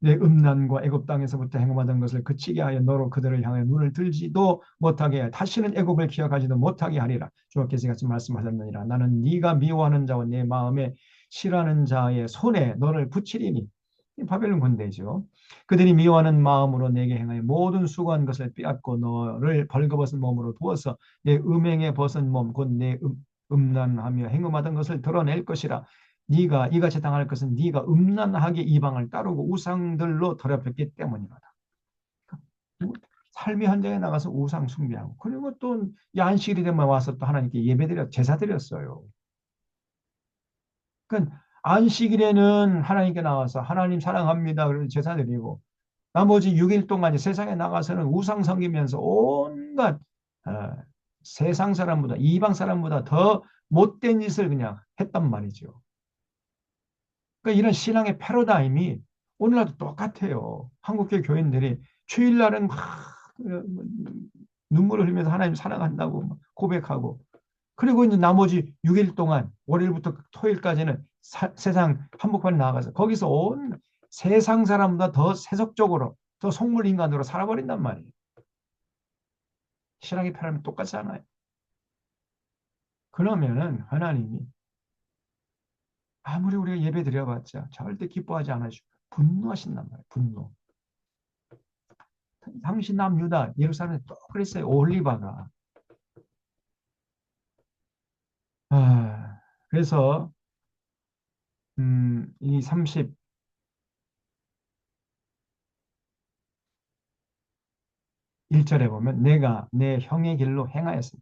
내 음란과 애굽 땅에서부터 행함하던 것을 그치게 하여 너로 그들을 향해 눈을 들지도 못하게 하여 다시는 애굽을 기억하지도 못하게 하리라. 주께서 같이 말씀하셨느니라. 나는 네가 미워하는 자와 내 마음에 싫어하는 자의 손에 너를 붙이리니. 바벨론 군대죠. 그들이 미워하는 마음으로 내게 행하여 모든 수고한 것을 빼앗고 너를 벌거벗은 몸으로 두어서 내 음행에 벗은 몸 곧 내 음란하며 행음하던 것을 드러낼 것이라. 네가 이같이 당할 것은 네가 음란하게 이방을 따르고 우상들로 더럽혔기 때문이로다. 삶의 현장에 나가서 우상 숭배하고 그리고 또 안식일이 되면 와서 또 하나님께 예배드려 제사 드렸어요. 그러니까 안식일에는 하나님께 나와서 하나님 사랑합니다. 그래서 제사 드리고 나머지 6일 동안 세상에 나가서는 우상 섬기면서 온갖 어, 세상 사람보다 이방 사람보다 더 못된 짓을 그냥 했단 말이죠. 그러니까 이런 신앙의 패러다임이 오늘날도 똑같아요. 한국교 교인들이 주일날은 막 눈물을 흘리면서 하나님 사랑한다고 고백하고 그리고 이제 나머지 6일 동안 월요일부터 토요일까지는 세상 한복판에 나가서 거기서 온 세상 사람보다 더 세속적으로 더 속물 인간으로 살아버린단 말이에요. 신앙의 패러다임이 똑같지 않아요. 그러면은 하나님이 아무리 우리가 예배 드려봤자 절대 기뻐하지 않으시고 분노하신단 말이에요. 분노. 당시 남유다 예루살렘에 또 그랬어요. 올리바가. 그래서 이 31절에 보면 내가 내 형의 길로 행하였으니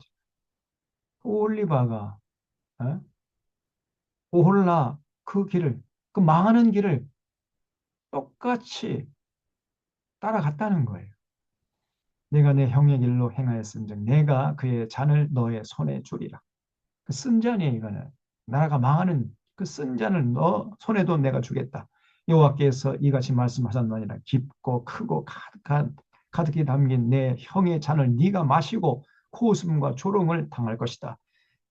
올리바가 어? 오홀라 그 길을 그 망하는 길을 똑같이 따라갔다는 거예요. 내가 내 형의 길로 행하였은즉 내가 그의 잔을 너의 손에 주리라. 그 쓴 잔이에요. 이거는 나라가 망하는 그 쓴 잔을 너 손에도 내가 주겠다. 여호와께서 이같이 말씀하셨느니라. 깊고 크고 가득히 담긴 내 형의 잔을 네가 마시고 코웃음과 조롱을 당할 것이다.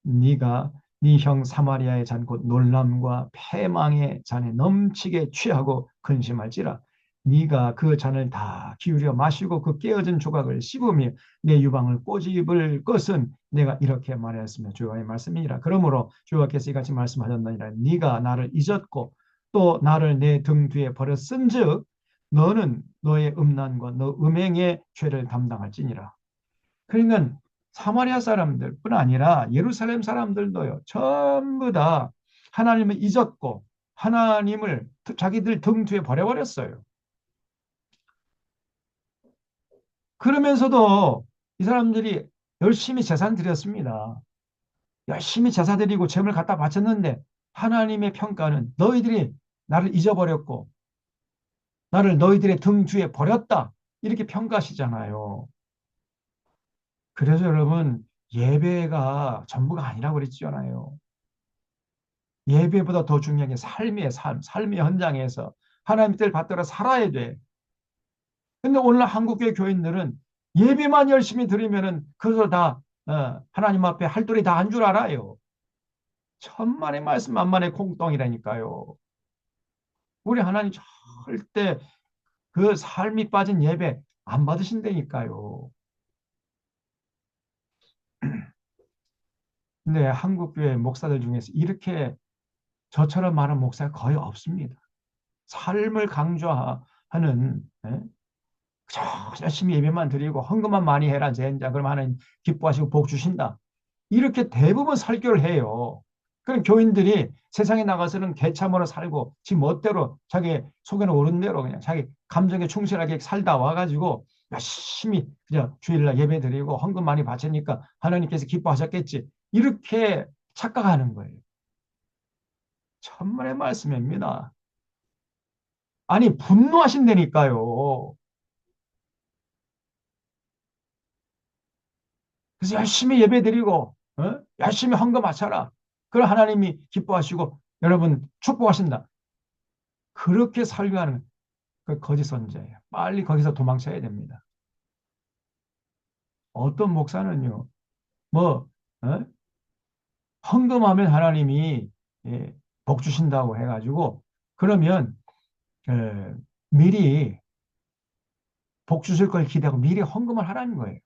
네가 네 형 사마리아의 잔 곧 놀람과 패망의 잔에 넘치게 취하고 근심할지라. 네가 그 잔을 다 기울여 마시고 그 깨어진 조각을 씹으며 내 유방을 꼬집을 것은 내가 이렇게 말하였으며 주의 말씀이니라. 그러므로 주께서 이같이 말씀하셨느니라. 네가 나를 잊었고 또 나를 내 등 뒤에 버렸은즉 너는 너의 음란과 너 음행의 죄를 담당할지니라. 그러니까 사마리아 사람들뿐 아니라 예루살렘 사람들도요. 전부 다 하나님을 잊었고 하나님을 자기들 등 뒤에 버려버렸어요. 그러면서도 이 사람들이 열심히 제사 드렸습니다. 열심히 제사 드리고 제물 갖다 바쳤는데 하나님의 평가는 너희들이 나를 잊어버렸고 나를 너희들의 등 뒤에 버렸다. 이렇게 평가하시잖아요. 그래서 여러분 예배가 전부가 아니라고 그랬잖아요. 예배보다 더 중요한 게 삶의 현장에서 하나님 뜻을 받들어 살아야 돼. 근데 오늘날 한국교회 교인들은 예배만 열심히 드리면은 그것을 다 하나님 앞에 할 도리 다 한 줄 알아요. 천만의 말씀 만만의 콩떡이라니까요. 우리 하나님 절대 그 삶이 빠진 예배 안 받으신다니까요. 근데 한국교회 목사들 중에서 이렇게 저처럼 말하는 목사가 거의 없습니다. 삶을 강조하는 예? 그저 열심히 예배만 드리고 헌금만 많이 해라 젠자 그럼 하나님 기뻐하시고 복 주신다. 이렇게 대부분 설교를 해요. 그럼 교인들이 세상에 나가서는 개참으로 살고 지 멋대로 자기 속에는 오른 대로 그냥 자기 감정에 충실하게 살다 와가지고 열심히 그냥 주일날 예배 드리고 헌금 많이 바치니까 하나님께서 기뻐하셨겠지. 이렇게 착각하는 거예요. 천만의 말씀입니다. 아니 분노하신다니까요. 그래서 열심히 예배 드리고 열심히 헌금 바쳐라. 그럼 하나님이 기뻐하시고 여러분 축복하신다. 그렇게 설교하는 그 거짓 선자예요. 빨리 거기서 도망쳐야 됩니다. 어떤 목사는요, 뭐 어? 헌금하면 하나님이 예, 복 주신다고 해가지고 그러면 에, 미리 복 주실 걸 기대하고 미리 헌금을 하라는 거예요.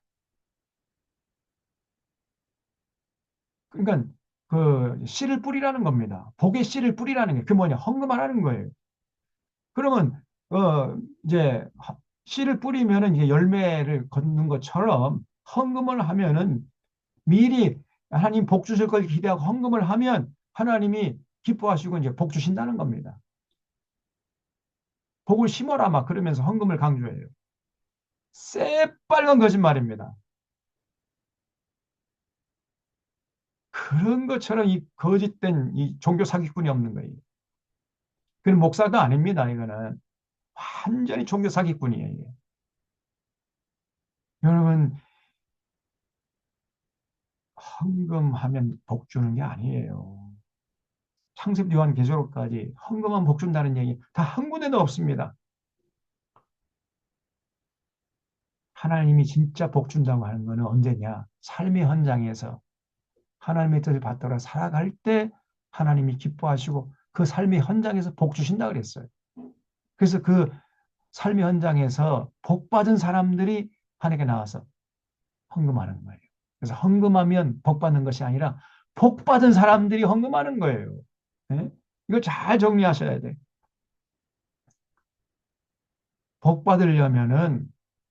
그러니까 그 씨를 뿌리라는 겁니다. 복의 씨를 뿌리라는 게 그 뭐냐 헌금하라는 거예요. 그러면 이제 씨를 뿌리면은 이제 열매를 걷는 것처럼 헌금을 하면은 미리 하나님 복 주실 걸 기대하고 헌금을 하면 하나님이 기뻐하시고 이제 복 주신다는 겁니다. 복을 심어라 막 그러면서 헌금을 강조해요. 새빨간 거짓말입니다. 그런 것처럼 이 거짓된 이 종교 사기꾼이 없는 거예요. 그건 목사도 아닙니다. 이거는 완전히 종교 사기꾼이에요. 여러분 헌금하면 복 주는 게 아니에요. 창세기 요한계시록까지 헌금하면 복 준다는 얘기 다 한 군데도 없습니다. 하나님이 진짜 복 준다고 하는 것은 언제냐? 삶의 현장에서 하나님의 뜻을 받들어 살아갈 때 하나님이 기뻐하시고 그 삶의 현장에서 복 주신다 그랬어요. 그래서 그 삶의 현장에서 복 받은 사람들이 하나님께 나와서 헌금하는 거예요. 그래서 헌금하면 복 받는 것이 아니라 복 받은 사람들이 헌금하는 거예요. 네? 이거 잘 정리하셔야 돼. 복 받으려면은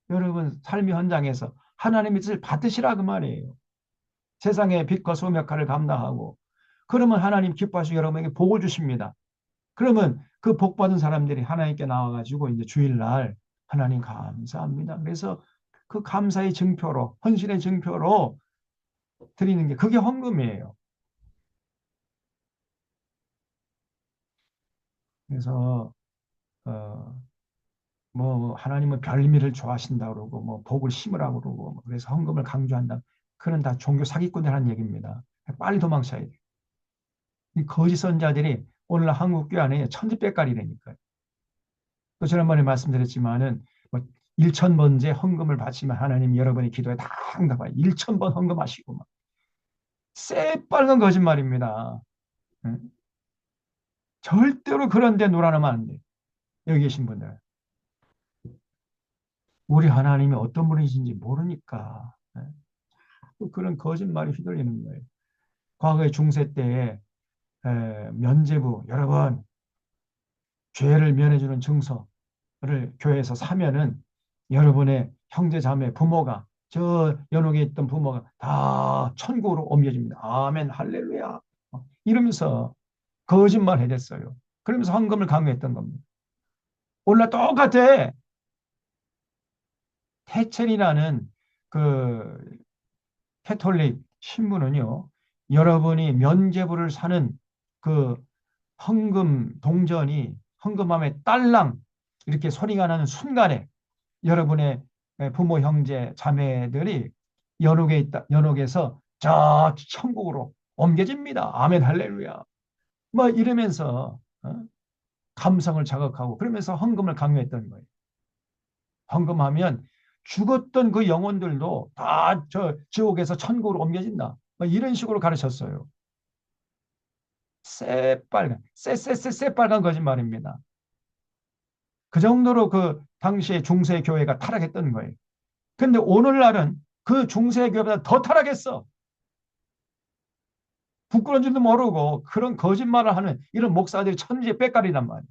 여러분 삶의 현장에서 하나님의 뜻을 받으시라 그 말이에요. 세상의 빛과 소금 역할을 감당하고 그러면 하나님 기뻐하시고 여러분에게 복을 주십니다. 그러면 그 복 받은 사람들이 하나님께 나와가지고 이제 주일날 하나님 감사합니다. 그래서 그 감사의 증표로 헌신의 증표로 드리는 게 그게 헌금이에요. 그래서 어, 뭐 하나님은 별미를 좋아하신다 그러고 뭐 복을 심으라고 그러고 뭐 그래서 헌금을 강조한다. 그런 다 종교 사기꾼들 하는 얘기입니다. 빨리 도망쳐야 돼. 이 거짓 선자들이 오늘 한국교회 안에 천지백갈이라니까요. 또 지난번에 말씀드렸지만은 뭐 1,000번째 헌금을 바치면 하나님 여러분의 기도에 다 응답하여 1,000번 헌금하시고 막 새빨간 거짓말입니다. 응? 절대로 그런 데 놀아나면 안 돼. 여기 계신 분들. 우리 하나님이 어떤 분이신지 모르니까 또 그런 거짓말이 휘둘리는 거예요. 과거의 중세 때에 면죄부 여러분 죄를 면해주는 증서를 교회에서 사면은 여러분의 형제 자매 부모가 저 연옥에 있던 부모가 다 천국으로 옮겨집니다. 아멘 할렐루야 이러면서 거짓말 해댔어요. 그러면서 헌금을 강요했던 겁니다. 올라 똑같아. 태첼이라는 그 캐톨릭 신부는요. 여러분이 면죄부를 사는 그 헌금 동전이 헌금함에 딸랑 이렇게 소리가 나는 순간에 여러분의 부모 형제 자매들이 연옥에 있다 연옥에서 저 천국으로 옮겨집니다. 아멘 할렐루야. 뭐 이러면서 감성을 자극하고 그러면서 헌금을 강요했던 거예요. 헌금하면 죽었던 그 영혼들도 다 저 지옥에서 천국으로 옮겨진다. 뭐 이런 식으로 가르쳤어요. 새빨간, 새빨간 거짓말입니다. 그 정도로 그 당시에 중세 교회가 타락했던 거예요. 근데 오늘날은 그 중세 교회보다 더 타락했어. 부끄러운 줄도 모르고 그런 거짓말을 하는 이런 목사들이 천지의 빽깔이란 말이에요.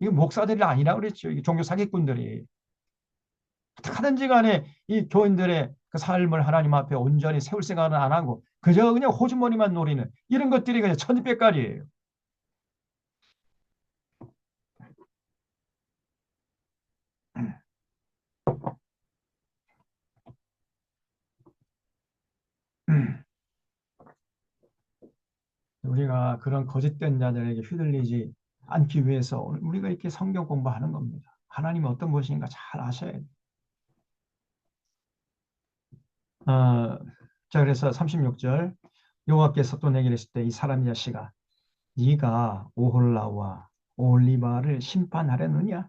이거 목사들이 아니라 그랬죠. 이 종교 사기꾼들이. 하든지 간에 이 교인들의 그 삶을 하나님 앞에 온전히 세울 생각은 안 하고 그저 그냥 호주머니만 노리는 이런 것들이 그냥 천지백깔이에요. 우리가 그런 거짓된 자들에게 휘둘리지 않기 위해서 우리가 이렇게 성경 공부하는 겁니다. 하나님이 어떤 것인가 잘 아셔야 돼요. 어, 자, 그래서 36절 여호와께서 또 내게 이르실 때 이 사람 자식아 네가 오홀라와 오홀리바를 심판하려느냐?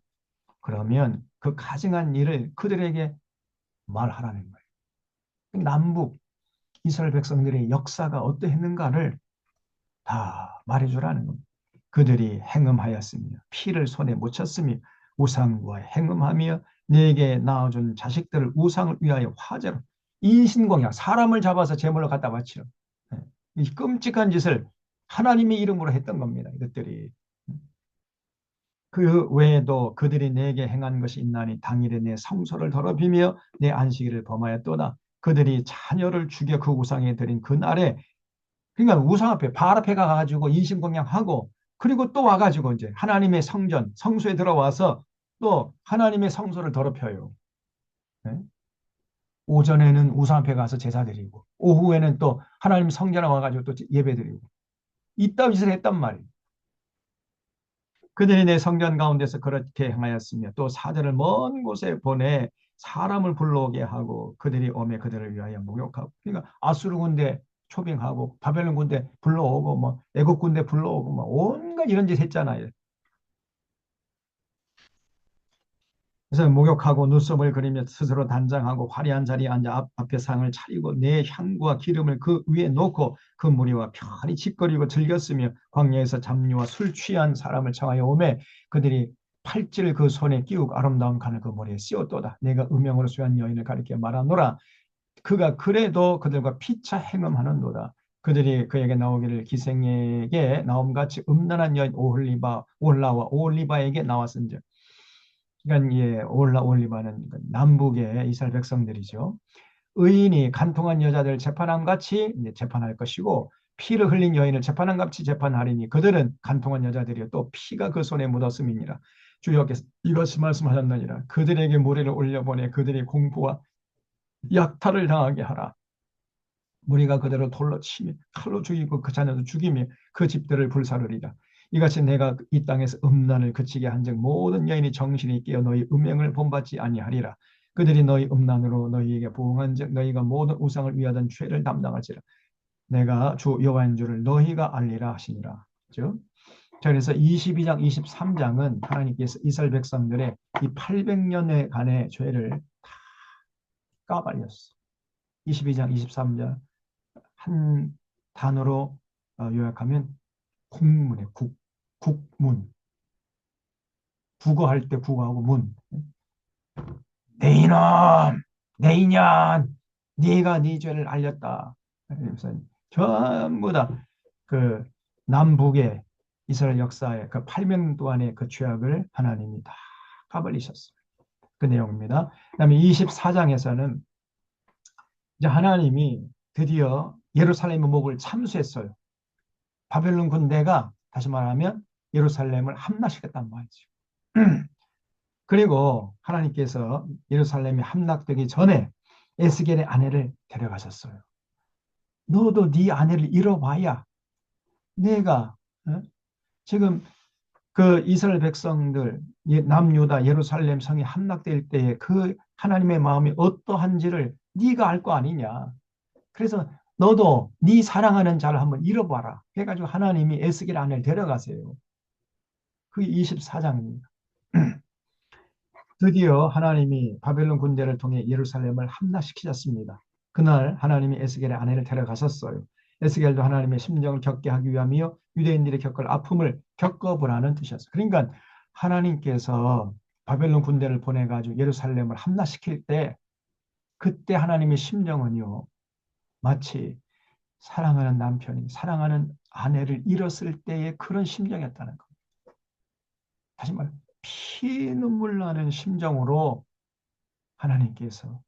그러면 그 가증한 일을 그들에게 말하라는 거예요. 남북 이스라엘 백성들의 역사가 어떠했는가를 다 말해주라는 겁니다. 그들이 행음하였으며 피를 손에 묻혔으며 우상과 행음하며 내게 낳아준 자식들을 우상을 위하여 화제로 인신공양 사람을 잡아서 제물로 갖다 바치는 이 끔찍한 짓을 하나님의 이름으로 했던 겁니다. 이것들이. 그 외에도 그들이 내게 행한 것이 있나니 당일에 내 성소를 더럽히며 내 안식일을 범하였도다. 그들이 자녀를 죽여 그 우상에 드린 그날에 그러니까 우상 앞에 발 앞에 가가지고 인신공양하고 그리고 또 와가지고 이제 하나님의 성전 성소에 들어와서 또 하나님의 성소를 더럽혀요. 네? 오전에는 우상 앞에 가서 제사 드리고 오후에는 또 하나님 성전에 와가지고 또 예배 드리고 이따위 짓을 했단 말이에요. 그들이 내 성전 가운데서 그렇게 행하였으며 또 사자를 먼 곳에 보내 사람을 불러오게 하고 그들이 오매 그들을 위하여 목욕하고 그러니까 아수르 군대 초빙하고 바벨론 군대 불러오고 뭐 애국 군대 불러오고 뭐 온갖 이런 짓 했잖아요. 그래서 목욕하고 눈썹을 그리며 스스로 단장하고 화려한 자리에 앉아 앞에 상을 차리고 내 향과 기름을 그 위에 놓고 그 무리와 편히 짓거리고 즐겼으며 광야에서 잡류와 술 취한 사람을 청하여 오매 그들이 팔찌를 그 손에 끼우고 아름다운 간을 그 머리에 씌웠도다. 내가 음영으로 수한 여인을 가리켜 말하노라. 그가 그래도 그들과 피차 행음하는도다. 그들이 그에게 나오기를 기생에게 나옴같이 음란한 여인 오홀리바 올라와 오홀리바에게 나왔은즉 그러니까 예, 올리바는 남북의 이스라엘 백성들이죠. 의인이 간통한 여자들 재판한 같이 재판할 것이고 피를 흘린 여인을 재판한 같이 재판하리니 그들은 간통한 여자들이요 또 피가 그 손에 묻었음이니라. 주여께서 이것이 말씀하셨느니라. 그들에게 무리를 올려보내 그들의 공부와 약탈을 당하게 하라. 무리가 그대로 돌로 치며 칼로 죽이고 그 자녀도 죽이며 그 집들을 불사르리라. 이같이 내가 이 땅에서 음란을 그치게 한즉 모든 여인이 정신이 깨어 너희 음행을 본받지 아니하리라. 그들이 너희 음란으로 너희에게 부응한즉 너희가 모든 우상을 위하던 죄를 담당할지라. 내가 주 여호와인 줄을 너희가 알리라 하시니라. 즉, 자 그래서 22장, 23장은 하나님께서 이스라엘 백성들의 이 800년간의 죄를 다 까발렸어. 22장, 23장 한 단어로 요약하면 국문의 국문. 국어할 때 국어하고 문. 내 이놈, 내 인연, 네가 네 죄를 알렸다. 그래서 전부 다 그 남북의 이스라엘 역사의 그 8년 동안의 그 죄악을 하나님이 다 까발리셨어요. 그 내용입니다. 그다음에 24장에서는 이제 하나님이 드디어 예루살렘의 목을 참수했어요. 바벨론 군대가 다시 말하면 예루살렘을 함락시켰단 말이죠. 그리고 하나님께서 예루살렘이 함락되기 전에 에스겔의 아내를 데려가셨어요. 너도 네 아내를 잃어봐야 내가 지금 그 이스라엘 백성들 남유다 예루살렘 성이 함락될 때에 그 하나님의 마음이 어떠한지를 네가 알 거 아니냐. 그래서 너도 네 사랑하는 자를 한번 잃어봐라. 해가지고 하나님이 에스겔 아내를 데려가세요. 그게 24장입니다. 드디어 하나님이 바벨론 군대를 통해 예루살렘을 함락시키셨습니다. 그날 하나님이 에스겔의 아내를 데려가셨어요. 에스겔도 하나님의 심정을 겪게 하기 위함이요 유대인들이 겪을 아픔을 겪어보라는 뜻이었어요. 그러니까 하나님께서 바벨론 군대를 보내가지고 예루살렘을 함락시킬 때 그때 하나님의 심정은요 마치 사랑하는 남편이 사랑하는 아내를 잃었을 때의 그런 심정이었다는 겁니다. 다시 말해 피눈물 나는 심정으로 하나님께서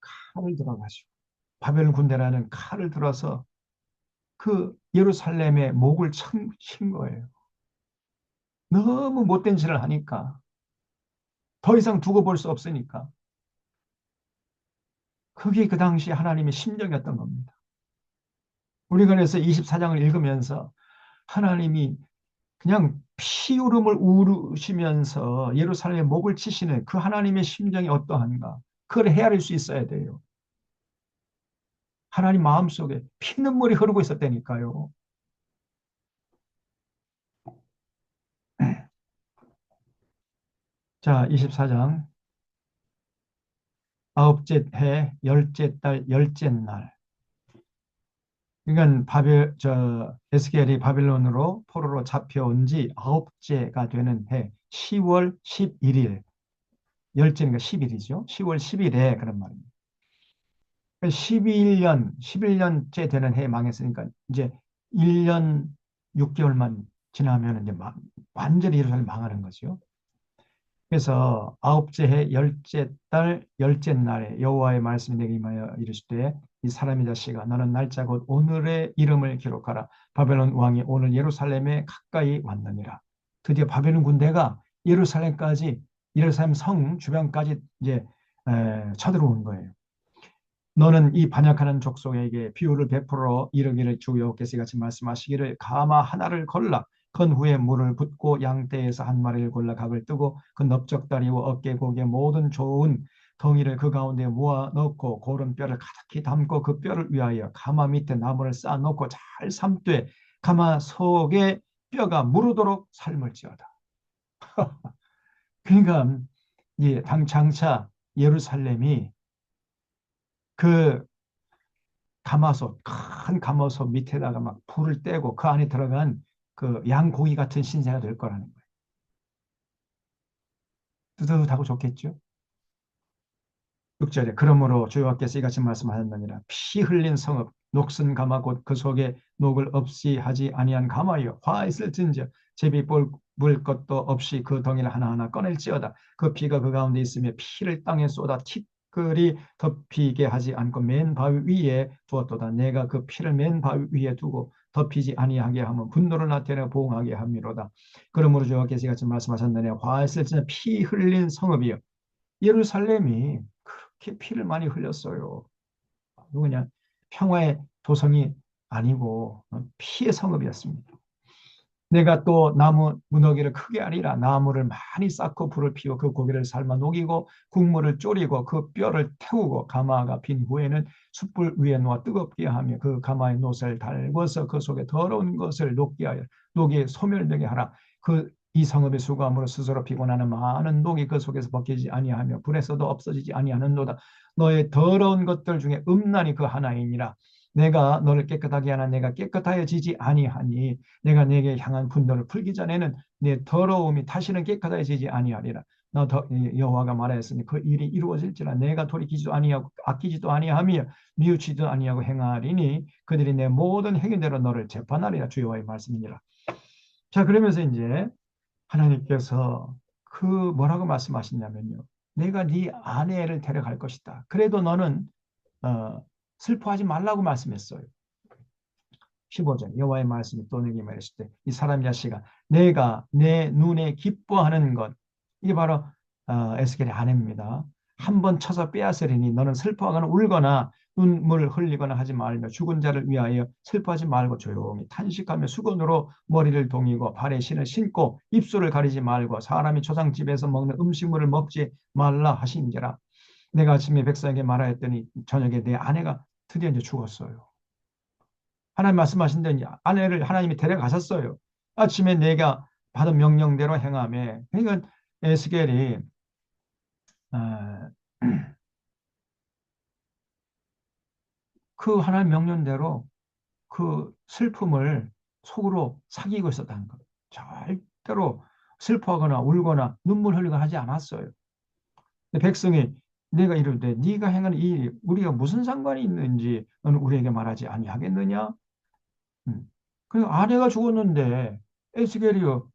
칼을 들어가시고 바벨론 군대라는 칼을 들어서 그 예루살렘의 목을 친 거예요. 너무 못된 짓을 하니까 더 이상 두고 볼 수 없으니까 그게 그 당시 하나님의 심정이었던 겁니다. 우리가 그래서 24장을 읽으면서 하나님이 그냥 피울음을 우르시면서 예루살렘의 목을 치시는 그 하나님의 심정이 어떠한가 그걸 헤아릴 수 있어야 돼요. 하나님 마음속에 피눈물이 흐르고 있었다니까요. 자, 24장 아홉째 해 열째 달 열째 날. 그러니까 에스겔이 바빌론으로 포로로 잡혀온 지 아홉째가 되는 해 10월 11일 열째니까 10일이죠. 10월 10일에 그런 말입니다. 11년째 되는 해에 망했으니까 이제 1년 6개월만 지나면 이제 완전히 예루살렘 망하는 거죠. 그래서 아홉째 해 열째 달 열째 날에 여호와의 말씀이 내게 임하여 이르시되 이 사람의 자식아 너는 날짜 곧 오늘의 이름을 기록하라. 바벨론 왕이 오늘 예루살렘에 가까이 왔느니라. 드디어 바벨론 군대가 예루살렘 성 주변까지 이제 쳐들어온 거예요. 너는 이 반역하는 족속에게 비유를 베풀어 이르기를 주 여호와께서 이같이 말씀하시기를 가마 하나를 골라 건 후에 물을 붓고 양떼에서 한 마리를 골라 각을 뜨고 그 넓적다리와 어깨 고개 모든 좋은 덩이를 그 가운데 모아 넣고 고른 뼈를 가득히 담고 그 뼈를 위하여 가마 밑에 나무를 쌓아 놓고 잘 삶되 가마 속에 뼈가 무르도록 삶을지어다. 그러니까 당 장차 예루살렘이 그 큰 가마솥 밑에다가 막 불을 떼고 그 안에 들어간 그 양고기 같은 신세가 될 거라는 거예요. 뜨뜻하고 좋겠죠? 6절에 그러므로 주 여호와께서 이같이 말씀하셨느니라 피 흘린 성읍 녹슨 가마 곧 그 속에 녹을 없이 하지 아니한 가마여 화 있을진저 제비 볼 것도 없이 그 덩이를 하나하나 꺼낼지어다 그 피가 그 가운데 있으며 피를 땅에 쏟아 티끌이 덮이게 하지 않고 맨 바위 위에 두었도다 내가 그 피를 맨 바위 위에 두고 덮이지 아니하게 하면 분노를 나타내 보응하게 함이로다 그러므로 주 여호와께서 이같이 말씀하셨느니라 화 있을진저 피 흘린 성읍이여 예루살렘이 그렇게 피를 많이 흘렸어요. 그냥 평화의 도성이 아니고 피의 성읍이었습니다. 내가 또 나무 무더기를 크게 하리라. 나무를 많이 쌓고 불을 피워 그 고기를 삶아 녹이고 국물을 졸이고 그 뼈를 태우고 가마가 빈 후에는 숯불 위에 놓아 뜨겁게 하며 그 가마의 놋을 달궈서 그 속에 더러운 것을 녹게 하여 녹이 소멸되게 하라. 이 성읍의 수고함으로 스스로 피곤하는 많은 녹이 그 속에서 벗기지 아니하며 불에서도 없어지지 아니하는도다. 너의 더러운 것들 중에 음란이 그 하나이니라. 내가 너를 깨끗하게 하나 내가 깨끗하여지지 아니하니 내가 내게 향한 분노를 풀기 전에는 내 더러움이 다시는 깨끗해지지 아니하리라. 여호와가 말하였으니 그 일이 이루어질지라 내가 돌이키지도 아니하고 아끼지도 아니하며 뉘우치지도 아니하고 행하리니 그들이 내 모든 행위대로 너를 재판하리라. 주 여호와의 말씀이니라. 자, 그러면서 이제 하나님께서 그 뭐라고 말씀하시냐면요. 내가 네 아내를 데려갈 것이다. 그래도 너는 슬퍼하지 말라고 말씀했어요. 15절 여호와의 말씀이 또 내게 말했을 때 이 사람 자식아 내가 내 눈에 기뻐하는 것 이게 바로 에스겔의 아내입니다. 한번 쳐서 빼앗으리니 너는 슬퍼하거나 울거나 눈물을 흘리거나 하지 말며 죽은 자를 위하여 슬퍼하지 말고 조용히 탄식하며 수건으로 머리를 동이고 발에 신을 신고 입술을 가리지 말고 사람이 초상집에서 먹는 음식물을 먹지 말라 하신지라. 내가 아침에 백성에게 말하였더니 저녁에 내 아내가 드디어 이제 죽었어요. 하나님 말씀하신 대로 아내를 하나님이 데려가셨어요. 아침에 내가 받은 명령대로 행하며. 그러니까 에스겔이 어, 그 하나님 명령대로 그 슬픔을 속으로 사귀고 있었다는 거예요. 절대로 슬퍼하거나 울거나 눈물 흘리거나 하지 않았어요. 백성이 내가 이르되 네가 행한 이 일이 우리가 무슨 상관이 있는지 너는 우리에게 말하지 아니하겠느냐? 음. 그 아내가 죽었는데 에스겔이요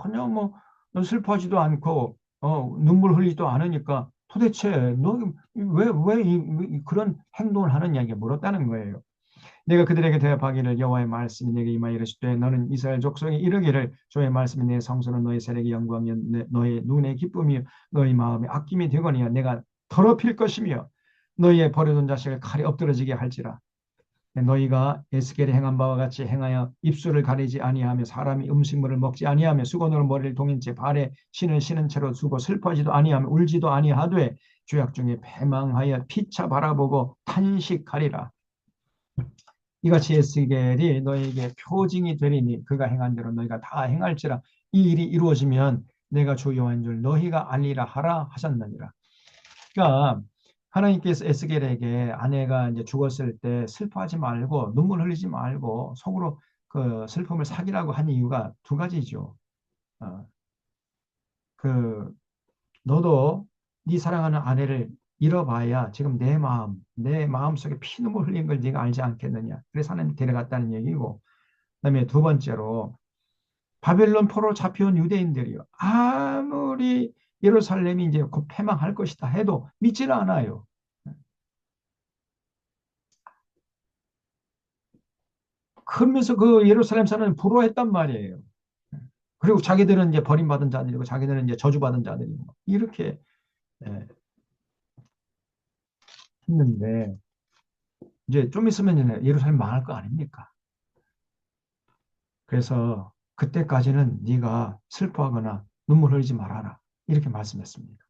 전혀 뭐 슬퍼하지도 않고 눈물 흘리지도 않으니까 도대체 너 왜 그런 행동을 하느냐 이게 물었다는 거예요. 내가 그들에게 대답하기를 여호와의 말씀이 내게 임하여 이르시되 너는 이스라엘 족속에 이르기를 주의 말씀이 내 성소는 너희 세력의 영광이요 너희 눈의 기쁨이요 너희 마음의 아낌이 되거니와 내가 더럽힐 것이며 너희의 버려둔 자식을 칼에 엎드러지게 할지라. 너희가 에스겔이 행한 바와 같이 행하여 입술을 가리지 아니하며 사람이 음식물을 먹지 아니하며 수건으로 머리를 동인 채 발에 신을 신은 채로 두고 슬퍼하지도 아니하며 울지도 아니하되 죄악 중에 패망하여 피차 바라보고 탄식하리라. 이같이 에스겔이 너희에게 표징이 되리니 그가 행한 대로 너희가 다 행할지라. 이 일이 이루어지면 내가 주 여호와인 줄 너희가 알리라 하라 하셨느니라. 그러니까 하나님께서 에스겔에게 아내가 이제 죽었을 때 슬퍼하지 말고 눈물 흘리지 말고 속으로 그 슬픔을 사귀라고 한 이유가 두 가지죠. 어, 그 너도 네 사랑하는 아내를 잃어봐야 지금 내 마음 속에 피눈물 흘린 걸 네가 알지 않겠느냐. 그래서 하나님 데려갔다는 얘기고, 그다음에 두 번째로 바벨론 포로 잡혀온 유대인들이요. 아무리 예루살렘이 이제 곧 패망할 것이다 해도 믿지를 않아요. 그러면서 그 예루살렘 사람은 부러워했단 말이에요. 그리고 자기들은 이제 버림받은 자들이고 자기들은 이제 저주받은 자들이고 이렇게 예, 했는데 이제 좀 있으면 이제 예루살렘 망할 거 아닙니까? 그래서 그때까지는 네가 슬퍼하거나 눈물 흘리지 말아라. 이렇게 말씀했습니다.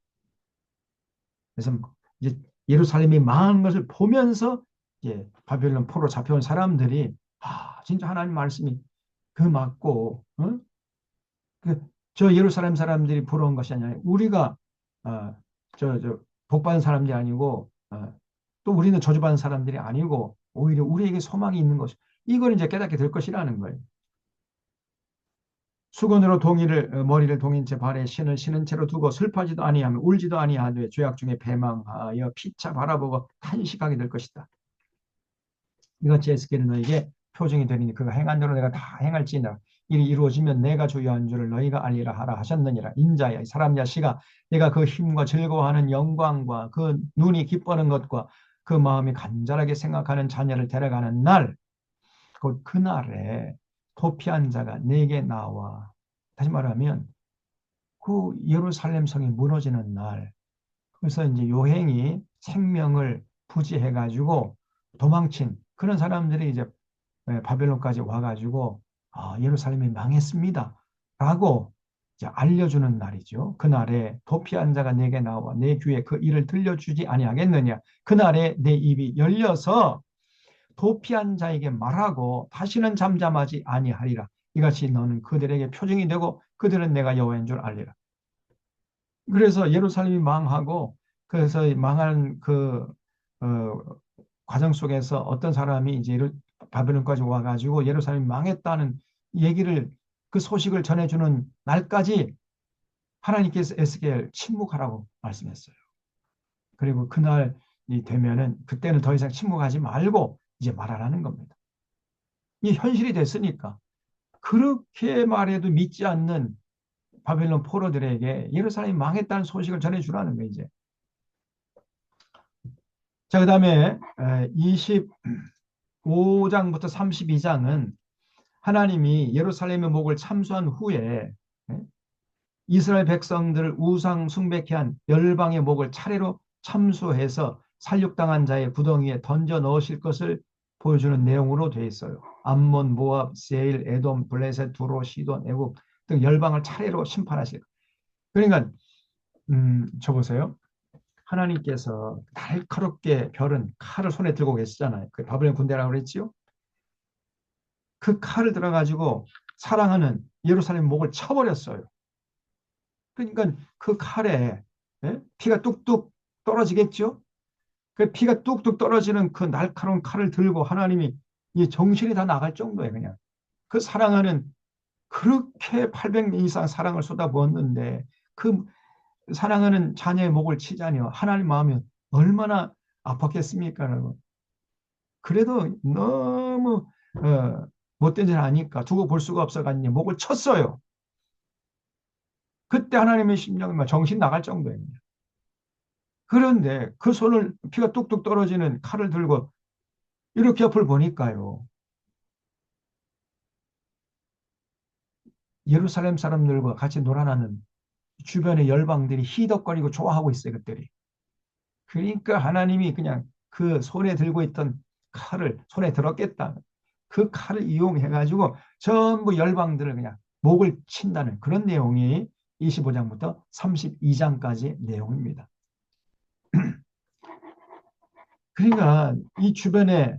그래서 이제 예루살렘이 망한 것을 보면서 이제 바벨론 포로 잡혀온 사람들이 진짜 하나님 말씀이 그 맞고 저 예루살렘 사람들이 부러운 것이 아니라 우리가 어, 복받은 사람들이 아니고 또 우리는 저주받은 사람들이 아니고 오히려 우리에게 소망이 있는 것 이걸 이제 깨닫게 될 것이라는 거예요. 수건으로 머리를 동인 채 발에 신을 신은 채로 두고 슬퍼하지도 아니하며 울지도 아니하되 죄악 중에 배망하여 피차 바라보고 탄식하게 될 것이다. 이같이 에스겔은 너에게 표징이 되리니 그가 행한 대로 내가 다 행할지니라. 일이 이루어지면 내가 주여한 줄을 너희가 알리라 하라 하셨느니라. 인자야 사람 자식아 내가 그 힘과 즐거워하는 영광과 그 눈이 기뻐하는 것과 그 마음이 간절하게 생각하는 자녀를 데려가는 날 곧 그날에 도피한 자가 내게 나와. 다시 말하면 그 예루살렘 성이 무너지는 날. 그래서 이제 요행이 생명을 부지해 가지고 도망친 그런 사람들이 이제 바벨론까지 와가지고 예루살렘이 망했습니다. 라고 이제 알려주는 날이죠. 그날에 도피한 자가 내게 나와 내 귀에 그 일을 들려주지 아니하겠느냐. 그날에 내 입이 열려서 도피한 자에게 말하고 다시는 잠잠하지 아니하리라. 이같이 너는 그들에게 표징이 되고 그들은 내가 여호와인 줄 알리라. 그래서 예루살렘이 망하고 그래서 망한 그 어, 과정 속에서 어떤 사람이 이제 바벨론까지 와가지고 예루살렘이 망했다는 얘기를 그 소식을 전해주는 날까지 하나님께서 에스겔 침묵하라고 말씀했어요. 그리고 그날이 되면은 그때는 더 이상 침묵하지 말고 이제 말하라는 겁니다. 이 현실이 됐으니까 그렇게 말해도 믿지 않는 바벨론 포로들에게 예루살렘이 망했다는 소식을 전해주라는 거예요. 이제 자, 그 다음에 25장부터 32장은 하나님이 예루살렘의 목을 참수한 후에 이스라엘 백성들을 우상 숭배케 한 열방의 목을 차례로 참수해서 살육당한 자의 구덩이에 던져 넣으실 것을 보여주는 내용으로 되어 있어요. 암몬, 모압, 세일, 에돔, 블레셋, 두로, 시돈, 애굽 등 열방을 차례로 심판하실. 그러니까 저 보세요. 하나님께서 날카롭게 벼른 칼을 손에 들고 계시잖아요. 그 바벨론 군대라고 그랬지요. 그 칼을 들어가지고 사랑하는 예루살렘 목을 쳐버렸어요. 그러니까 그 칼에 피가 뚝뚝 떨어지겠죠? 그 피가 뚝뚝 떨어지는 그 날카로운 칼을 들고 하나님이 이 정신이 다 나갈 정도에 그냥 그 사랑하는 그렇게 800년 이상 사랑을 쏟아부었는데 그 사랑하는 자녀의 목을 치자니요. 하나님 마음이 얼마나 아팠겠습니까? 그래도 너무 못된 줄 아니까 두고 볼 수가 없어가지고 목을 쳤어요. 그때 하나님의 심령이 정신 나갈 정도입니다. 그런데 그 손을 피가 뚝뚝 떨어지는 칼을 들고 이렇게 옆을 보니까요. 예루살렘 사람들과 같이 놀아나는 주변의 열방들이 희덕거리고 좋아하고 있어요, 그들이. 그러니까 하나님이 그냥 그 손에 들고 있던 칼을 손에 들었겠다. 그 칼을 이용해가지고 전부 열방들을 그냥 목을 친다는 그런 내용이 25장부터 32장까지 내용입니다. 그러니까 이 주변의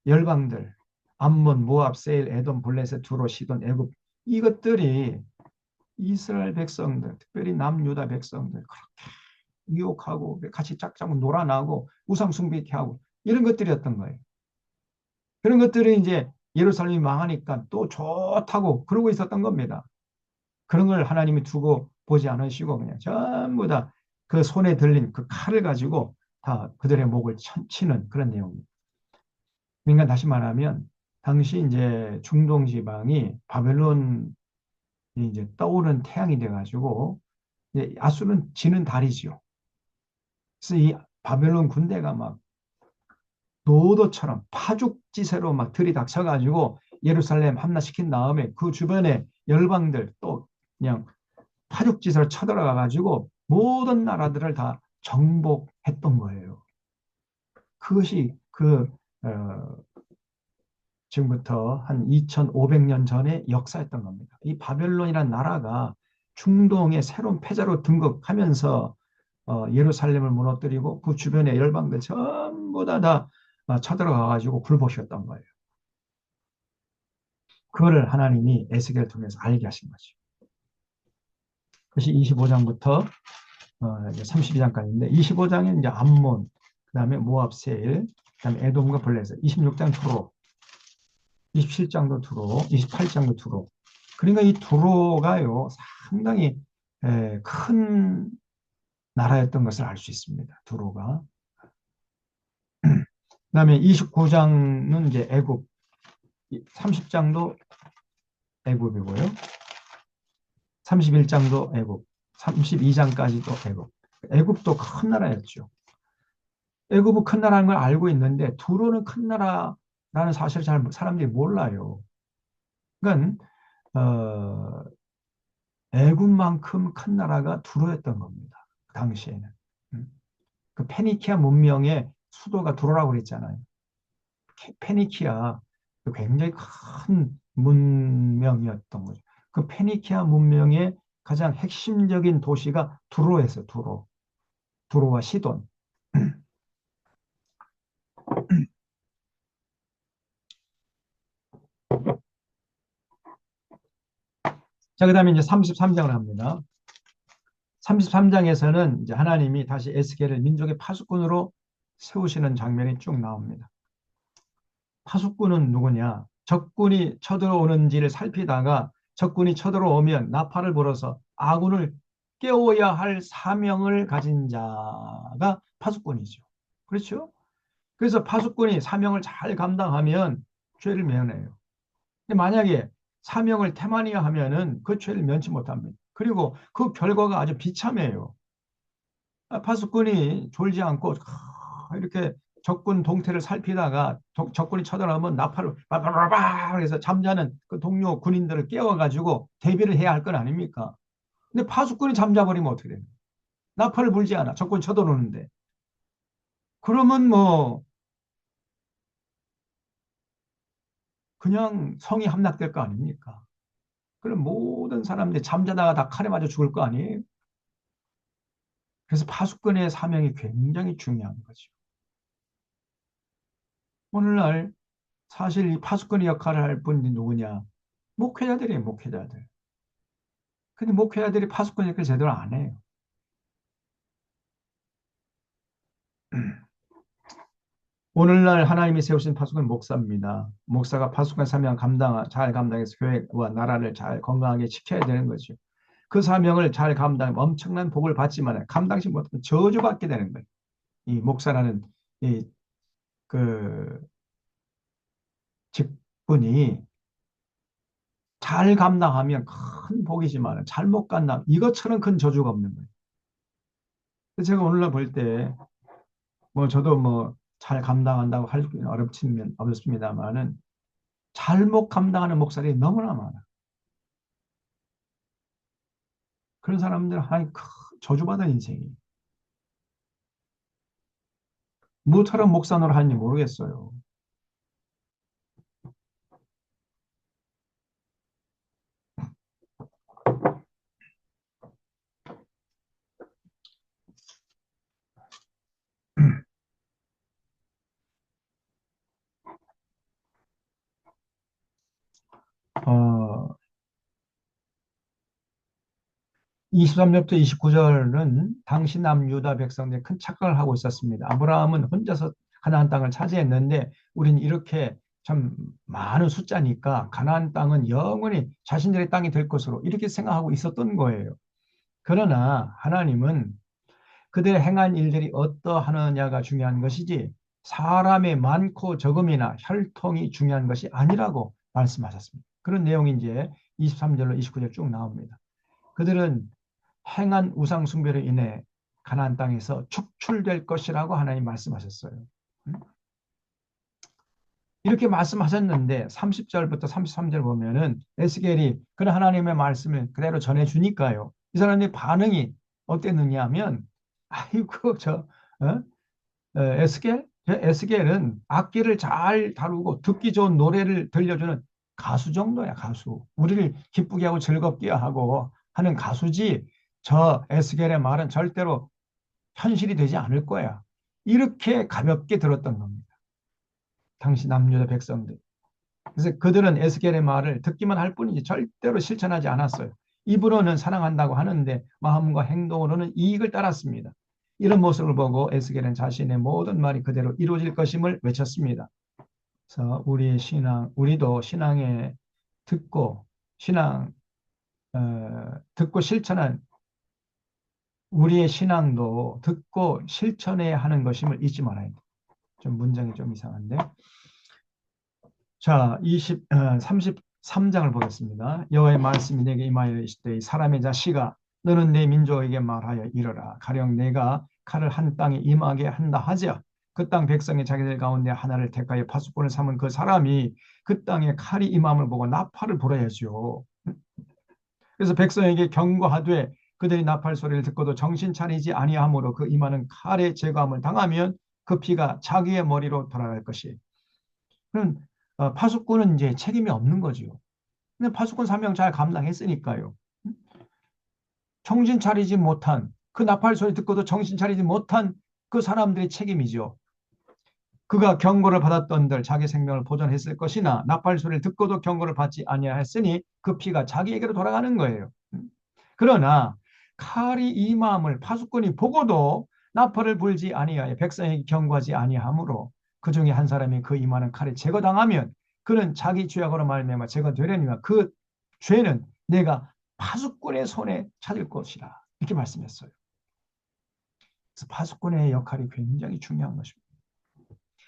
열방들, 암몬, 모압, 세일, 에돔, 블레셋, 두로, 시돈, 애굽 이것들이 이스라엘 백성들, 특별히 남유다 백성들 그렇게 유혹하고 같이 짝짝고 놀아나고 우상 숭배케 하고 이런 것들이었던 거예요. 그런 것들이 이제 예루살렘이 망하니까 또 좋다고 그러고 있었던 겁니다. 그런 걸 하나님이 두고 보지 않으시고 그냥 전부 다 그 손에 들린 그 칼을 가지고 다 그들의 목을 치는 그런 내용입니다. 그러니까 다시 말하면 당시 이제 중동 지방이 바벨론이 이제 떠오른 태양이 돼가지고 이제 아수르는 지는 달이죠. 그래서 이 바벨론 군대가 막 노도처럼 파죽지세로 막 들이닥쳐가지고 예루살렘 함락시킨 다음에 그 주변에 열방들 또 그냥 파죽지세로 쳐들어가가지고 모든 나라들을 다 정복했던 거예요. 그것이 지금부터 한 2500년 전의 역사였던 겁니다. 이 바벨론이라는 나라가 중동의 새로운 패자로 등극하면서 예루살렘을 무너뜨리고 그 주변의 열방들 전부 다 쳐들어가 가지고 굴복시켰던 거예요. 그거를 하나님이 에스겔을 통해서 알게 하신 거죠. 그것이 25장부터 32장까지인데 25장은 이제 암몬, 그다음에 모압 세일, 그다음에 에돔과 블레셋, 26장 두로, 27장도 두로, 28장도 두로. 그러니까 이 두로가요 상당히 큰 나라였던 것을 알 수 있습니다. 두로가. 그다음에 29장은 이제 애굽, 30장도 애굽이고요. 31장도 애굽, 32장까지도 애굽. 애굽도 큰 나라였죠. 애굽은 큰 나라라는 걸 알고 있는데 두로는 큰 나라라는 사실을 잘 사람들이 몰라요. 그러니까 애굽만큼 큰 나라가 두로였던 겁니다. 그 당시에는. 그 페니키아 문명의 수도가 두로라고 그랬잖아요. 페니키아 굉장히 큰 문명이었던 거죠. 그 페니키아 문명의 가장 핵심적인 도시가 두로였어요. 두로. 두로와 시돈. 자, 그 다음에 이제 33장을 합니다. 33장에서는 이제 하나님이 다시 에스겔을 민족의 파수꾼으로 세우시는 장면이 쭉 나옵니다. 파수꾼은 누구냐? 적군이 쳐들어오는지를 살피다가 적군이 쳐들어오면 나팔을 불어서 아군을 깨워야 할 사명을 가진 자가 파수꾼이죠. 그렇죠? 그래서 파수꾼이 사명을 잘 감당하면 죄를 면해요. 근데 만약에 사명을 태만히야 하면은 그 죄를 면치 못합니다. 그리고 그 결과가 아주 비참해요. 파수꾼이 졸지 않고 이렇게 적군 동태를 살피다가 적군이 쳐들어오면 나팔을 빠바바바 해서 잠자는 그 동료 군인들을 깨워가지고 대비를 해야 할 건 아닙니까? 근데 파수꾼이 잠자버리면 어떻게 돼요? 나팔을 불지 않아. 적군이 쳐들어오는데. 그러면 뭐 그냥 성이 함락될 거 아닙니까? 그럼 모든 사람들이 잠자다가 다 칼에 맞아 죽을 거 아니에요? 그래서 파수꾼의 사명이 굉장히 중요한 거죠. 오늘날 사실 이 파수꾼의 역할을 할 분이 누구냐? 목회자들이에요, 목회자들. 근데 목회자들이 파수꾼 역할을 제대로 안 해요. 오늘날 하나님이 세우신 파수꾼은 목사입니다. 목사가 파수꾼 사명 잘 감당해서 교회와 나라를 잘 건강하게 지켜야 되는 거죠. 그 사명을 잘 감당하면 엄청난 복을 받지만 감당치 못하면 저주받게 되는 거예요. 이 목사라는 이 그 직분이 잘 감당하면 큰 복이지만 잘못 감당 이것처럼 큰 저주가 없는 거예요. 제가 오늘날 볼 때 뭐 저도 뭐 잘 감당한다고 할 수는 어렵지만 어렵습니다만은 잘못 감당하는 목사들이 너무나 많아. 그런 사람들 하나님 저주받은 인생이 뭐처럼 목사 노릇 하는지 모르겠어요. 어, 23절부터 29절은 당시 남유다 백성들이 큰 착각을 하고 있었습니다. 아브라함은 혼자서 가나안 땅을 차지했는데 우리는 이렇게 참 많은 숫자니까 가나안 땅은 영원히 자신들의 땅이 될 것으로 이렇게 생각하고 있었던 거예요. 그러나 하나님은 그들의 행한 일들이 어떠하느냐가 중요한 것이지 사람의 많고 적음이나 혈통이 중요한 것이 아니라고 말씀하셨습니다. 그런 내용이 이제 23절로 29절 쭉 나옵니다. 그들은 행한 우상 숭배로 인해 가나안 땅에서 축출될 것이라고 하나님 말씀하셨어요. 이렇게 말씀하셨는데 30절부터 33절 보면은 에스겔이 그런 하나님의 말씀을 그대로 전해 주니까요. 이 사람의 반응이 어땠느냐 하면 아이고 어? 에스겔? 에스겔은 악기를 잘 다루고 듣기 좋은 노래를 들려주는 가수 정도야, 가수. 우리를 기쁘게 하고 즐겁게 하고 하는 가수지. 저 에스겔의 말은 절대로 현실이 되지 않을 거야. 이렇게 가볍게 들었던 겁니다. 당시 남유다 백성들. 그래서 그들은 에스겔의 말을 듣기만 할 뿐이지 절대로 실천하지 않았어요. 입으로는 사랑한다고 하는데 마음과 행동으로는 이익을 따랐습니다. 이런 모습을 보고 에스겔은 자신의 모든 말이 그대로 이루어질 것임을 외쳤습니다. 그래서 우리의 신앙, 우리도 신앙에 듣고 신앙 듣고 실천한 우리의 신앙도 듣고 실천해야 하는 것임을 잊지 말아야 돼. 좀 문장이 좀 이상한데. 자, 33장을 보겠습니다. 여호와의 말씀이 내게 임하여 이르시되 사람의 자식아 너는 내 민족에게 말하여 이르라 가령 내가 칼을 한 땅에 임하게 한다 하자 그 땅 백성의 자기들 가운데 하나를 택하여 파수꾼을 삼은 그 사람이 그 땅에 칼이 임함을 보고 나팔을 불어야죠. 그래서 백성에게 경고하되 그들이 나팔 소리를 듣고도 정신 차리지 아니하므로 그 임하는 칼의 제거함을 당하면 그 피가 자기의 머리로 돌아갈 것이. 그럼 파수꾼은 이제 책임이 없는 거죠. 근데 파수꾼 사명 잘 감당했으니까요. 정신 차리지 못한 그 나팔 소리 듣고도 정신 차리지 못한 그 사람들의 책임이죠. 그가 경고를 받았던들 자기 생명을 보존했을 것이나 나팔 소리를 듣고도 경고를 받지 아니하였으니 그 피가 자기에게로 돌아가는 거예요. 그러나 칼이 임함을 파수꾼이 보고도 나팔을 불지 아니하여 백성에게 경고하지 아니하므로 그 중에 한 사람이 그 임하는 칼에 제거당하면 그는 자기 죄악으로 말미암아 제거되려니와 그 죄는 내가 파수꾼의 손에 찾을 것이라 이렇게 말씀했어요. 그래서 파수꾼의 역할이 굉장히 중요한 것입니다.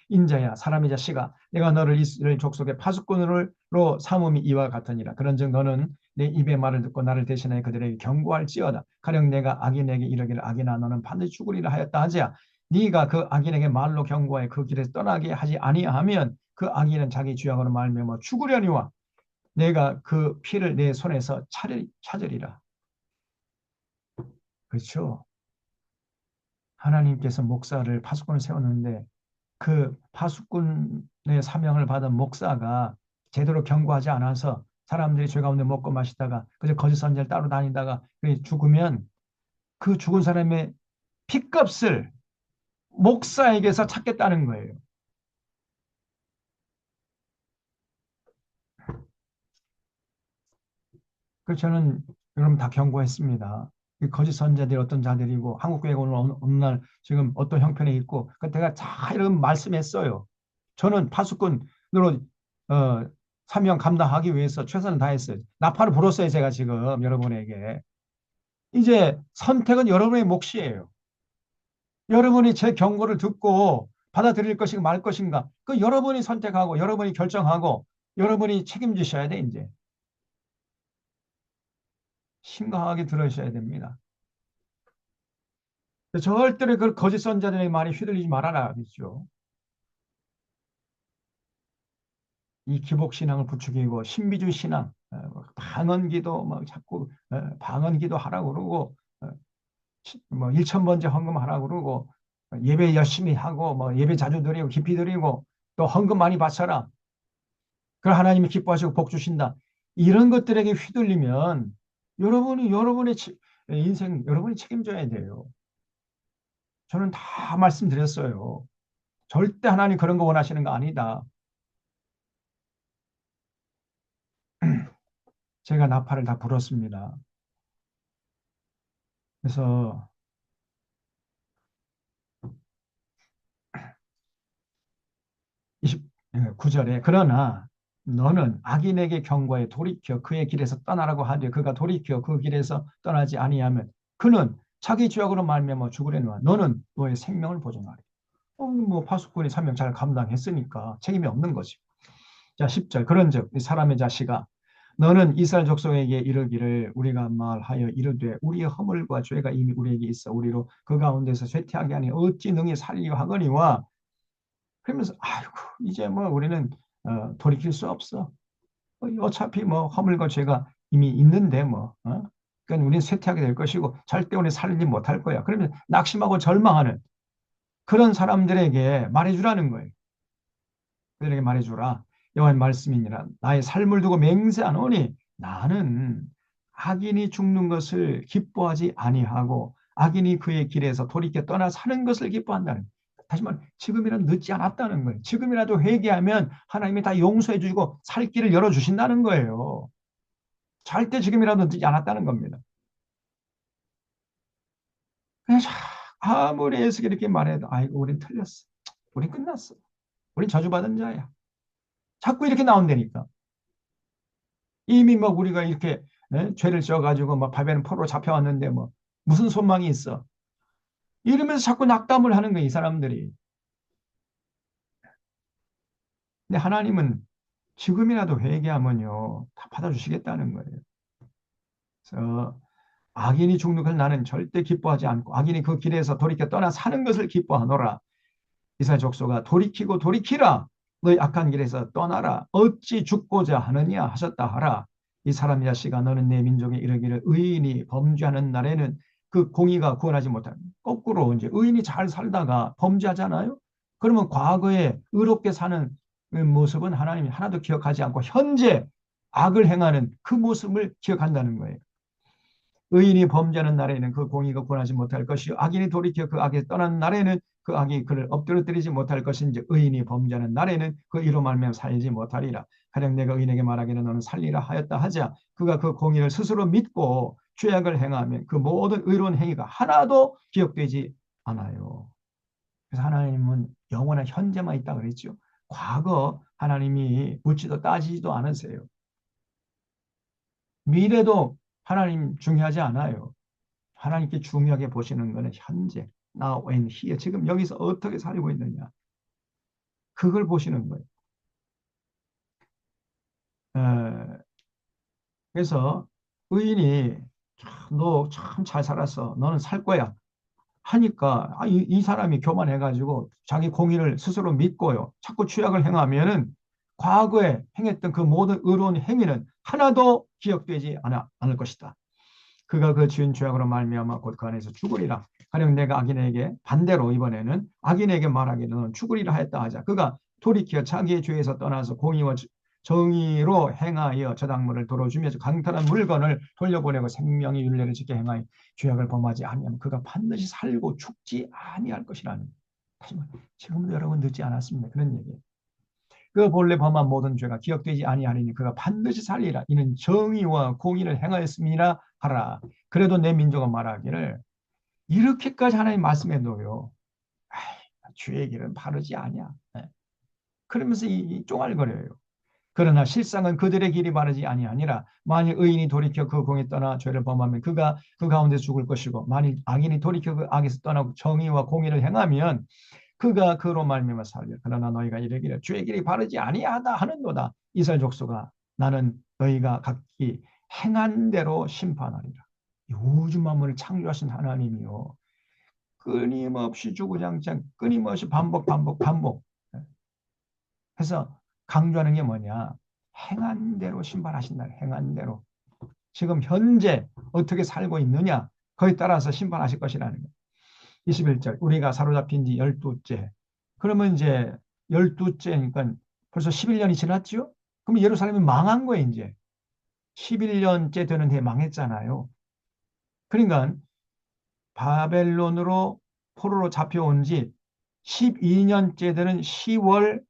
인자야 사람의 자식아 내가 너를 이스라엘 족속의 파수꾼으로 삼음이 이와 같으니라. 그런즉 너는 내 입의 말을 듣고 나를 대신하여 그들에게 경고할지어다. 가령 내가 악인에게 이르기를 악인아 너는 반드시 죽으리라 하였다 하자 네가 그 악인에게 말로 경고하여 그 길에서 떠나게 하지 아니하면 그 악인은 자기 죄악으로 말미암아 죽으려니와 내가 그 피를 내 손에서 찾으리라. 그렇죠. 하나님께서 목사를 파수꾼을 세웠는데 그 파수꾼의 사명을 받은 목사가 제대로 경고하지 않아서 사람들이 죄 가운데 먹고 마시다가 그저 거짓 선지자를 따로 다니다가 죽으면 그 죽은 사람의 핏값을 목사에게서 찾겠다는 거예요. 그래서 저는 여러분 다 경고했습니다. 이 거짓 선자들이 어떤 자들이고 한국교회가 오늘 어느 날 지금 어떤 형편에 있고 그 제가 다 이런 말씀했어요. 저는 파수꾼으로 어, 사명 감당하기 위해서 최선을 다했어요. 나팔을 불었어요. 제가 지금 여러분에게. 이제 선택은 여러분의 몫이에요. 여러분이 제 경고를 듣고 받아들일 것인가 말 것인가. 그 여러분이 선택하고 여러분이 결정하고 여러분이 책임지셔야 돼, 이제. 심각하게 들으셔야 됩니다. 절대로 그 거짓 선자들의 말에 휘둘리지 말아라, 그랬죠. 이 기복신앙을 부추기고 신비주의 신앙, 방언기도 막 자꾸 방언기도 하라고 그러고 뭐 1,000번째 헌금하라고 그러고 예배 열심히 하고 뭐 예배 자주 드리고 깊이 드리고 또 헌금 많이 바쳐라. 그걸 하나님이 기뻐하시고 복 주신다. 이런 것들에게 휘둘리면 여러분이 여러분의 인생 여러분이 책임져야 돼요. 저는 다 말씀드렸어요. 절대 하나님 그런 거 원하시는 거 아니다. 제가 나팔을 다 불었습니다. 그래서 29절에 그러나 너는 악인에게 경고해 돌이켜 그의 길에서 떠나라고 하되 그가 돌이켜 그 길에서 떠나지 아니하면 그는 자기 죄악으로 말미암아 죽으려니와 너는 너의 생명을 보존하리. 뭐 파수꾼이 사명 잘 감당했으니까 책임이 없는 거지. 자 10절 그런즉 이 사람의 자식아 너는 이스라엘 족속에게 이르기를 우리가 말하여 이르되 우리의 허물과 죄가 이미 우리에게 있어 우리로 그 가운데서 쇠퇴하게 하니 어찌 능히 살리려 하거니와 그러면서 아이고 이제 뭐 우리는 돌이킬 수 없어. 어차피 뭐 허물과 죄가 이미 있는데 뭐 그러니까 우리는 쇠퇴하게 될 것이고 절대 우리 살리지 못할 거야. 그러면 낙심하고 절망하는 그런 사람들에게 말해주라는 거예요. 그들에게 말해주라. 여호와의 말씀이니라. 나의 삶을 두고 맹세하노니 나는 악인이 죽는 것을 기뻐하지 아니하고 악인이 그의 길에서 돌이켜 떠나 사는 것을 기뻐한다는 거예요. 다시 말해 지금이라도 늦지 않았다는 거예요. 지금이라도 회개하면 하나님이 다 용서해 주시고 살 길을 열어주신다는 거예요. 절대 지금이라도 늦지 않았다는 겁니다. 그래서 아무리 에스겔 이렇게 말해도 아이고 우린 틀렸어. 우린 끝났어. 우린 저주받은 자야. 자꾸 이렇게 나온다니까. 이미 뭐 우리가 이렇게 죄를 지어가지고 막 바벨론 포로로 잡혀왔는데 뭐 무슨 소망이 있어? 이러면서 자꾸 낙담을 하는 거예요, 이 사람들이. 근데 하나님은 지금이라도 회개하면요 다 받아주시겠다는 거예요. 그래서 악인이 죽는 걸 나는 절대 기뻐하지 않고 악인이 그 길에서 돌이켜 떠나 사는 것을 기뻐하노라. 이스라엘 족속아 돌이키고 돌이키라. 너희 악한 길에서 떠나라. 어찌 죽고자 하느냐 하셨다 하라. 이 사람의 자식아 너는 내 민족에 이르기를 의인이 범죄하는 날에는 그 공의가 구원하지 못하는 거꾸로 이제 의인이 잘 살다가 범죄하잖아요. 그러면 과거에 의롭게 사는 모습은 하나님이 하나도 기억하지 않고 현재 악을 행하는 그 모습을 기억한다는 거예요. 의인이 범죄하는 날에는 그 공의가 구원하지 못할 것이요 악인이 돌이켜 그 악에 떠나는 날에는 그 악이 그를 엎드러뜨리지 못할 것인지 의인이 범죄하는 날에는 그 이로 말미암아 살지 못하리라. 가령 내가 의인에게 말하기를 너는 살리라 하였다 하자 그가 그 공의를 스스로 믿고 죄악을 행하면 그 모든 의로운 행위가 하나도 기억되지 않아요. 그래서 하나님은 영원한 현재만 있다 그랬죠. 과거 하나님이 묻지도 따지지도 않으세요. 미래도 하나님 중요하지 않아요. 하나님께 중요하게 보시는 것은 현재, now and here, 지금 여기서 어떻게 살고 있느냐. 그걸 보시는 거예요. 에, 그래서 의인이 너 참 잘 살았어. 너는 살 거야. 하니까 이 사람이 교만해가지고 자기 공의를 스스로 믿고요. 자꾸 죄악을 행하면은 과거에 행했던 그 모든 의로운 행위는 하나도 기억되지 않을 것이다. 그가 그 지은 죄악으로 말미암아 곧 그 안에서 죽으리라. 가령 내가 악인에게 반대로 이번에는 악인에게 말하기를 너는 죽으리라 하였다 하자. 그가 돌이켜 자기의 죄에서 떠나서 공의와 정의로 행하여 저당물을 돌어주며 강탈한 물건을 돌려보내고 생명의 윤례를 지켜 행하여 죄악을 범하지 아니하면 그가 반드시 살고 죽지 아니할 것이라는. 하지만 지금도 여러분 늦지 않았습니다. 그런 얘기예요. 그 본래 범한 모든 죄가 기억되지 아니하리니 그가 반드시 살리라. 이는 정의와 공의를 행하였음이라 하라. 그래도 내 민족은 말하기를 이렇게까지 하나님 말씀해도요. 주의 길은 바르지 아니야. 그러면서 이 쪼알거려요. 그러나 실상은 그들의 길이 바르지 아니하니라. 만일 의인이 돌이켜 그 공에 떠나 죄를 범하면 그가 그 가운데 죽을 것이고 만일 악인이 돌이켜 그 악에서 떠나고 정의와 공의를 행하면 그가 그로 말미암아 살리라. 그러나 너희가 이르기를 주의 길이 바르지 아니하다 하는도다. 이스라엘 족속아 나는 너희가 각기 행한 대로 심판하리라. 우주 만물을 창조하신 하나님이요. 끊임없이 주구장창 끊임없이 반복 해서 강조하는 게 뭐냐? 행한 대로 심판하신다. 행한 대로. 지금 현재 어떻게 살고 있느냐? 거기에 따라서 심판하실 것이라는 거예요. 21절 우리가 사로잡힌 지 12째. 그러면 이제 12째니까 벌써 11년이 지났죠? 그럼 예루살렘이 망한 거예요, 이제. 11년째 되는 해 망했잖아요. 그러니까 바벨론으로 포로로 잡혀온 지 12년째 되는 10월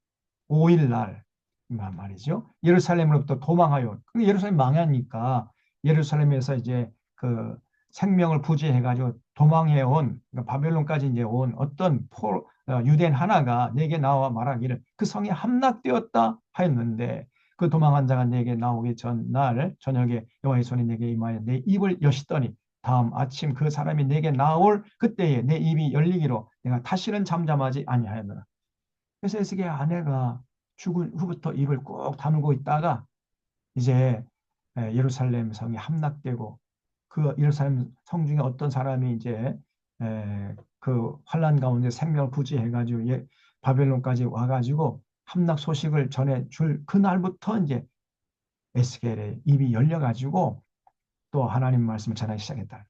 5일 날 말이죠. 예루살렘으로부터 도망하여. 예루살렘 망하니까 예루살렘에서 이제 그 생명을 부지해가지고 도망해온 그러니까 바벨론까지 이제 온 어떤 유대인 하나가 내게 나와 말하기를 그 성이 함락되었다 하였는데 그 도망한 자가 내게 나오기 전날 저녁에 여호와의 손이 내게 임하여 내 입을 여시더니 다음 아침 그 사람이 내게 나올 그때에 내 입이 열리기로 내가 다시는 잠잠하지 아니하였노라. 그래서 에스겔의 아내가 죽은 후부터 입을 꾹 다물고 있다가 이제 예루살렘 성이 함락되고 그 예루살렘 성 중에 어떤 사람이 이제 그 환란 가운데 생명을 부지해가지고 바벨론까지 와가지고 함락 소식을 전해줄 그날부터 이제 에스겔의 입이 열려가지고 또 하나님 말씀을 전하기 시작했다.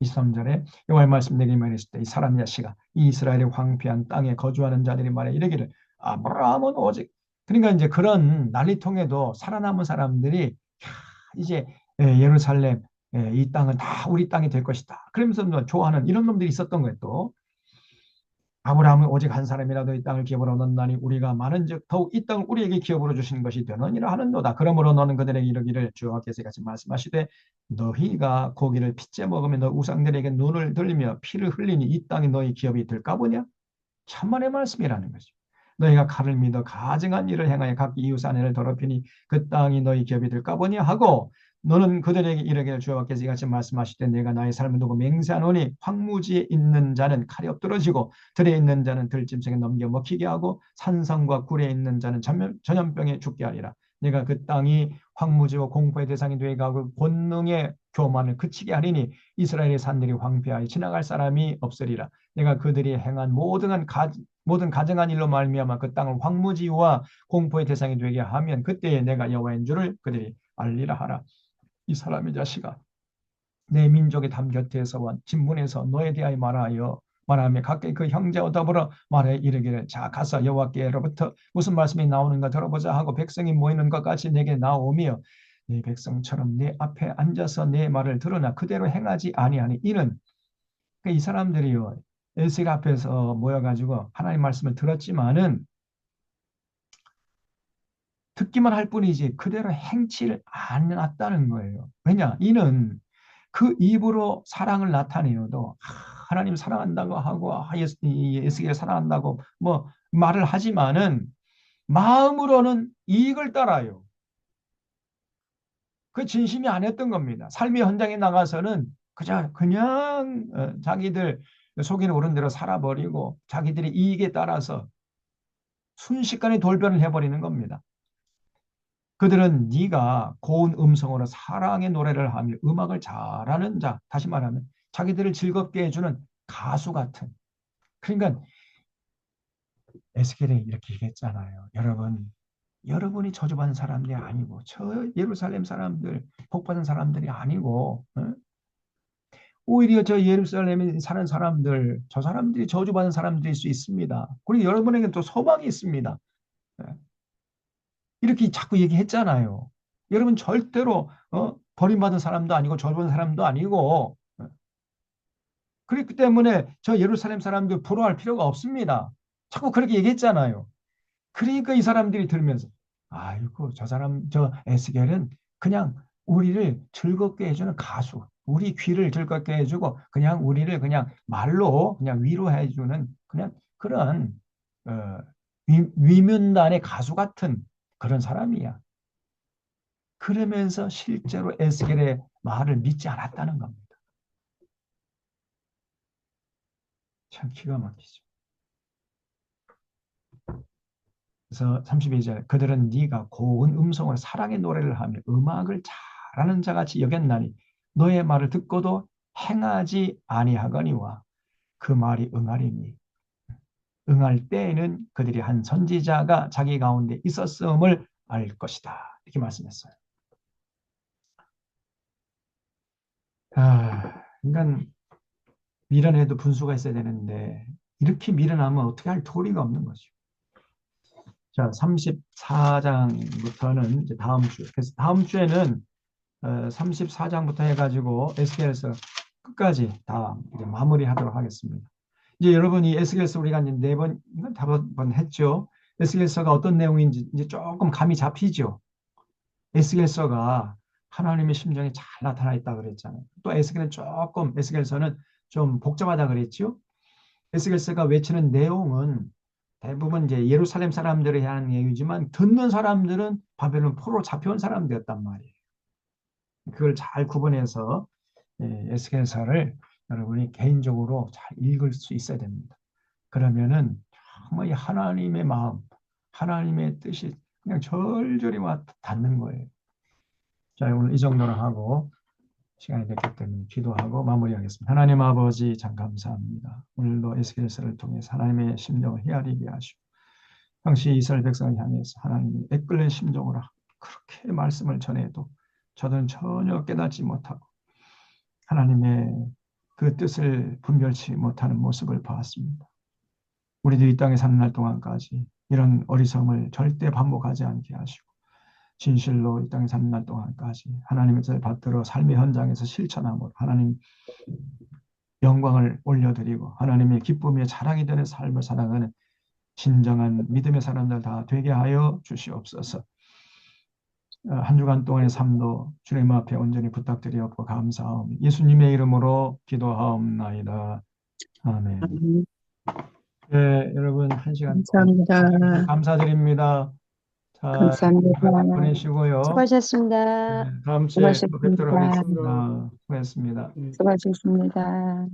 23절에 여호와의 말씀 내게 말했을 때 이 사람 자식아 이 이스라엘의 황폐한 땅에 거주하는 자들이 말해 이르기를 아브라함은 오직 그러니까 이제 그런 난리통에도 살아남은 사람들이 이제 예루살렘 이 땅은 다 우리 땅이 될 것이다. 그러면서 좋아하는 이런 놈들이 있었던 거예요. 또 아브라함은 오직 한 사람이라도 이 땅을 기업으로 얻었나니 우리가 많은즉 더욱 이 땅을 우리에게 기업으로 주시는 것이 되느니라 하는도다. 그러므로 너는 그들에게 이르기를 주 여호와께서 같이 말씀하시되 너희가 고기를 핏째 먹으며 너 우상들에게 눈을 들며 피를 흘리니 이 땅이 너희 기업이 될까 보냐? 참만의 말씀이라는 거죠. 너희가 칼을 믿어 가증한 일을 행하여 각기 이웃 아내를 더럽히니 그 땅이 너희 기업이 될까 보냐 하고 너는 그들에게 이르기를 주여 께서 이같이 말씀하시되 내가 나의 삶을 두고 맹세하노니 황무지에 있는 자는 칼이 엎드러지고 들에 있는 자는 들짐승에 넘겨 먹히게 하고 산성과 굴에 있는 자는 전염병에 죽게 하리라. 내가 그 땅이 황무지와 공포의 대상이 되어가고 본능의 교만을 그치게 하리니 이스라엘의 산들이 황폐하여 지나갈 사람이 없으리라. 내가 그들이 행한 모든 가증한 일로 말미암아 그 땅을 황무지와 공포의 대상이 되게 하면 그때에 내가 여호와인 줄을 그들이 알리라 하라. 이 사람의 자식아 내 민족의 담 곁에서와 진문에서 너에 대하여 말하며 각기 그 형제와 더불어 말해 이르기를 자 가서 여호와께로부터 무슨 말씀이 나오는가 들어보자 하고 백성이 모이는 것 같이 내게 나오며 네 백성처럼 내 앞에 앉아서 내 말을 들으나 그대로 행하지 아니하니 이는 이 사람들이요 에스겔 앞에서 모여가지고 하나님 말씀을 들었지만은 듣기만 할 뿐이지 그대로 행치를 안 해놨다는 거예요. 왜냐? 이는 그 입으로 사랑을 나타내어도 하나님 사랑한다고 하고 예수를 사랑한다고 뭐 말을 하지만은 마음으로는 이익을 따라요. 그 진심이 아니었던 겁니다. 삶의 현장에 나가서는 그냥 자기들 속에는 오른 대로 살아버리고 자기들의 이익에 따라서 순식간에 돌변을 해버리는 겁니다. 그들은 네가 고운 음성으로 사랑의 노래를 하며 음악을 잘하는 자, 다시 말하면 자기들을 즐겁게 해주는 가수 같은. 그러니까 에스겔이 이렇게 얘기했잖아요. 여러분이 저주받은 사람들이 아니고 저 예루살렘 사람들, 복받은 사람들이 아니고 오히려 저 예루살렘에 사는 사람들, 저 사람들이 저주받은 사람들일 수 있습니다. 그리고 여러분에게 또 소망이 있습니다. 이렇게 자꾸 얘기했잖아요. 여러분 절대로 버림받은 사람도 아니고 저주받은 사람도 아니고 그렇기 때문에 저 예루살렘 사람들 부러워할 필요가 없습니다. 자꾸 그렇게 얘기했잖아요. 그러니까 이 사람들이 들으면서 아이고 저 사람 저 에스겔은 그냥 우리를 즐겁게 해주는 가수, 우리 귀를 즐겁게 해주고 그냥 우리를 그냥 말로 그냥 위로해주는 그냥 그런 위문단의 가수 같은 그런 사람이야. 그러면서 실제로 에스겔의 말을 믿지 않았다는 겁니다. 참 기가 막히죠. 그래서 32절 그들은 네가 고운 음성으로 사랑의 노래를 하며 음악을 잘하는 자같이 여겼나니 너의 말을 듣고도 행하지 아니하거니와 그 말이 응하리니 응할 때에는 그들이 한 선지자가 자기 가운데 있었음을 알 것이다. 이렇게 말씀했어요. 그러니까 미련해도 분수가 있어야 되는데 이렇게 미련하면 어떻게 할 도리가 없는 거죠. 자, 34장부터는 이제 다음 주. 그래서 다음 주에는 34장부터 해가지고 에스겔서 끝까지 다 이제 마무리하도록 하겠습니다. 이제 여러분이 에스겔서 우리가 이제 4번, 5번 했죠. 에스겔서가 어떤 내용인지 이제 조금 감이 잡히죠. 에스겔서가 하나님의 심정이 잘 나타나 있다 그랬잖아요. 또 에스겔서는 좀 복잡하다 그랬죠. 에스겔서가 외치는 내용은 대부분 이제 예루살렘 사람들에 대한 얘기지만 듣는 사람들은 바벨론 포로로 잡혀온 사람들이었단 말이에요. 그걸 잘 구분해서 에스겔서를 여러분이 개인적으로 잘 읽을 수 있어야 됩니다. 그러면은 정말 하나님의 마음, 하나님의 뜻이 그냥 절절히 와 닿는 거예요. 자, 오늘 이 정도로 하고 시간이 됐기 때문에 기도하고 마무리하겠습니다. 하나님 아버지 참 감사합니다. 오늘도 에스겔서를 통해서 하나님의 심정을 헤아리게 하시고 당시 이스라엘 백성을 향해서 하나님이 애끓는 심정으로 그렇게 말씀을 전해도 저들은 전혀 깨닫지 못하고 하나님의 그 뜻을 분별치 못하는 모습을 보았습니다. 우리도 이 땅에 사는 날 동안까지 이런 어리석음을 절대 반복하지 않게 하시고 진실로 이 땅에 사는 날 동안까지 하나님의 뜻을 받들어 삶의 현장에서 실천함으로 하나님 영광을 올려드리고 하나님의 기쁨의 자랑이 되는 삶을 살아가는 진정한 믿음의 사람들 다 되게 하여 주시옵소서. 한 주간 동안의 삶도 주님 앞에 온전히 부탁드리옵고 감사하오며 예수님의 이름으로 기도하옵나이다. 아멘. 네, 여러분 한 시간 감사합니다. 감사드립니다. 자, 감사합니다. 보내시고요. 수고하셨습니다. 네, 다음 주에 또 뵙도록 고맙습니다. 하겠습니다. 수고하셨습니다. 수고하셨습니다.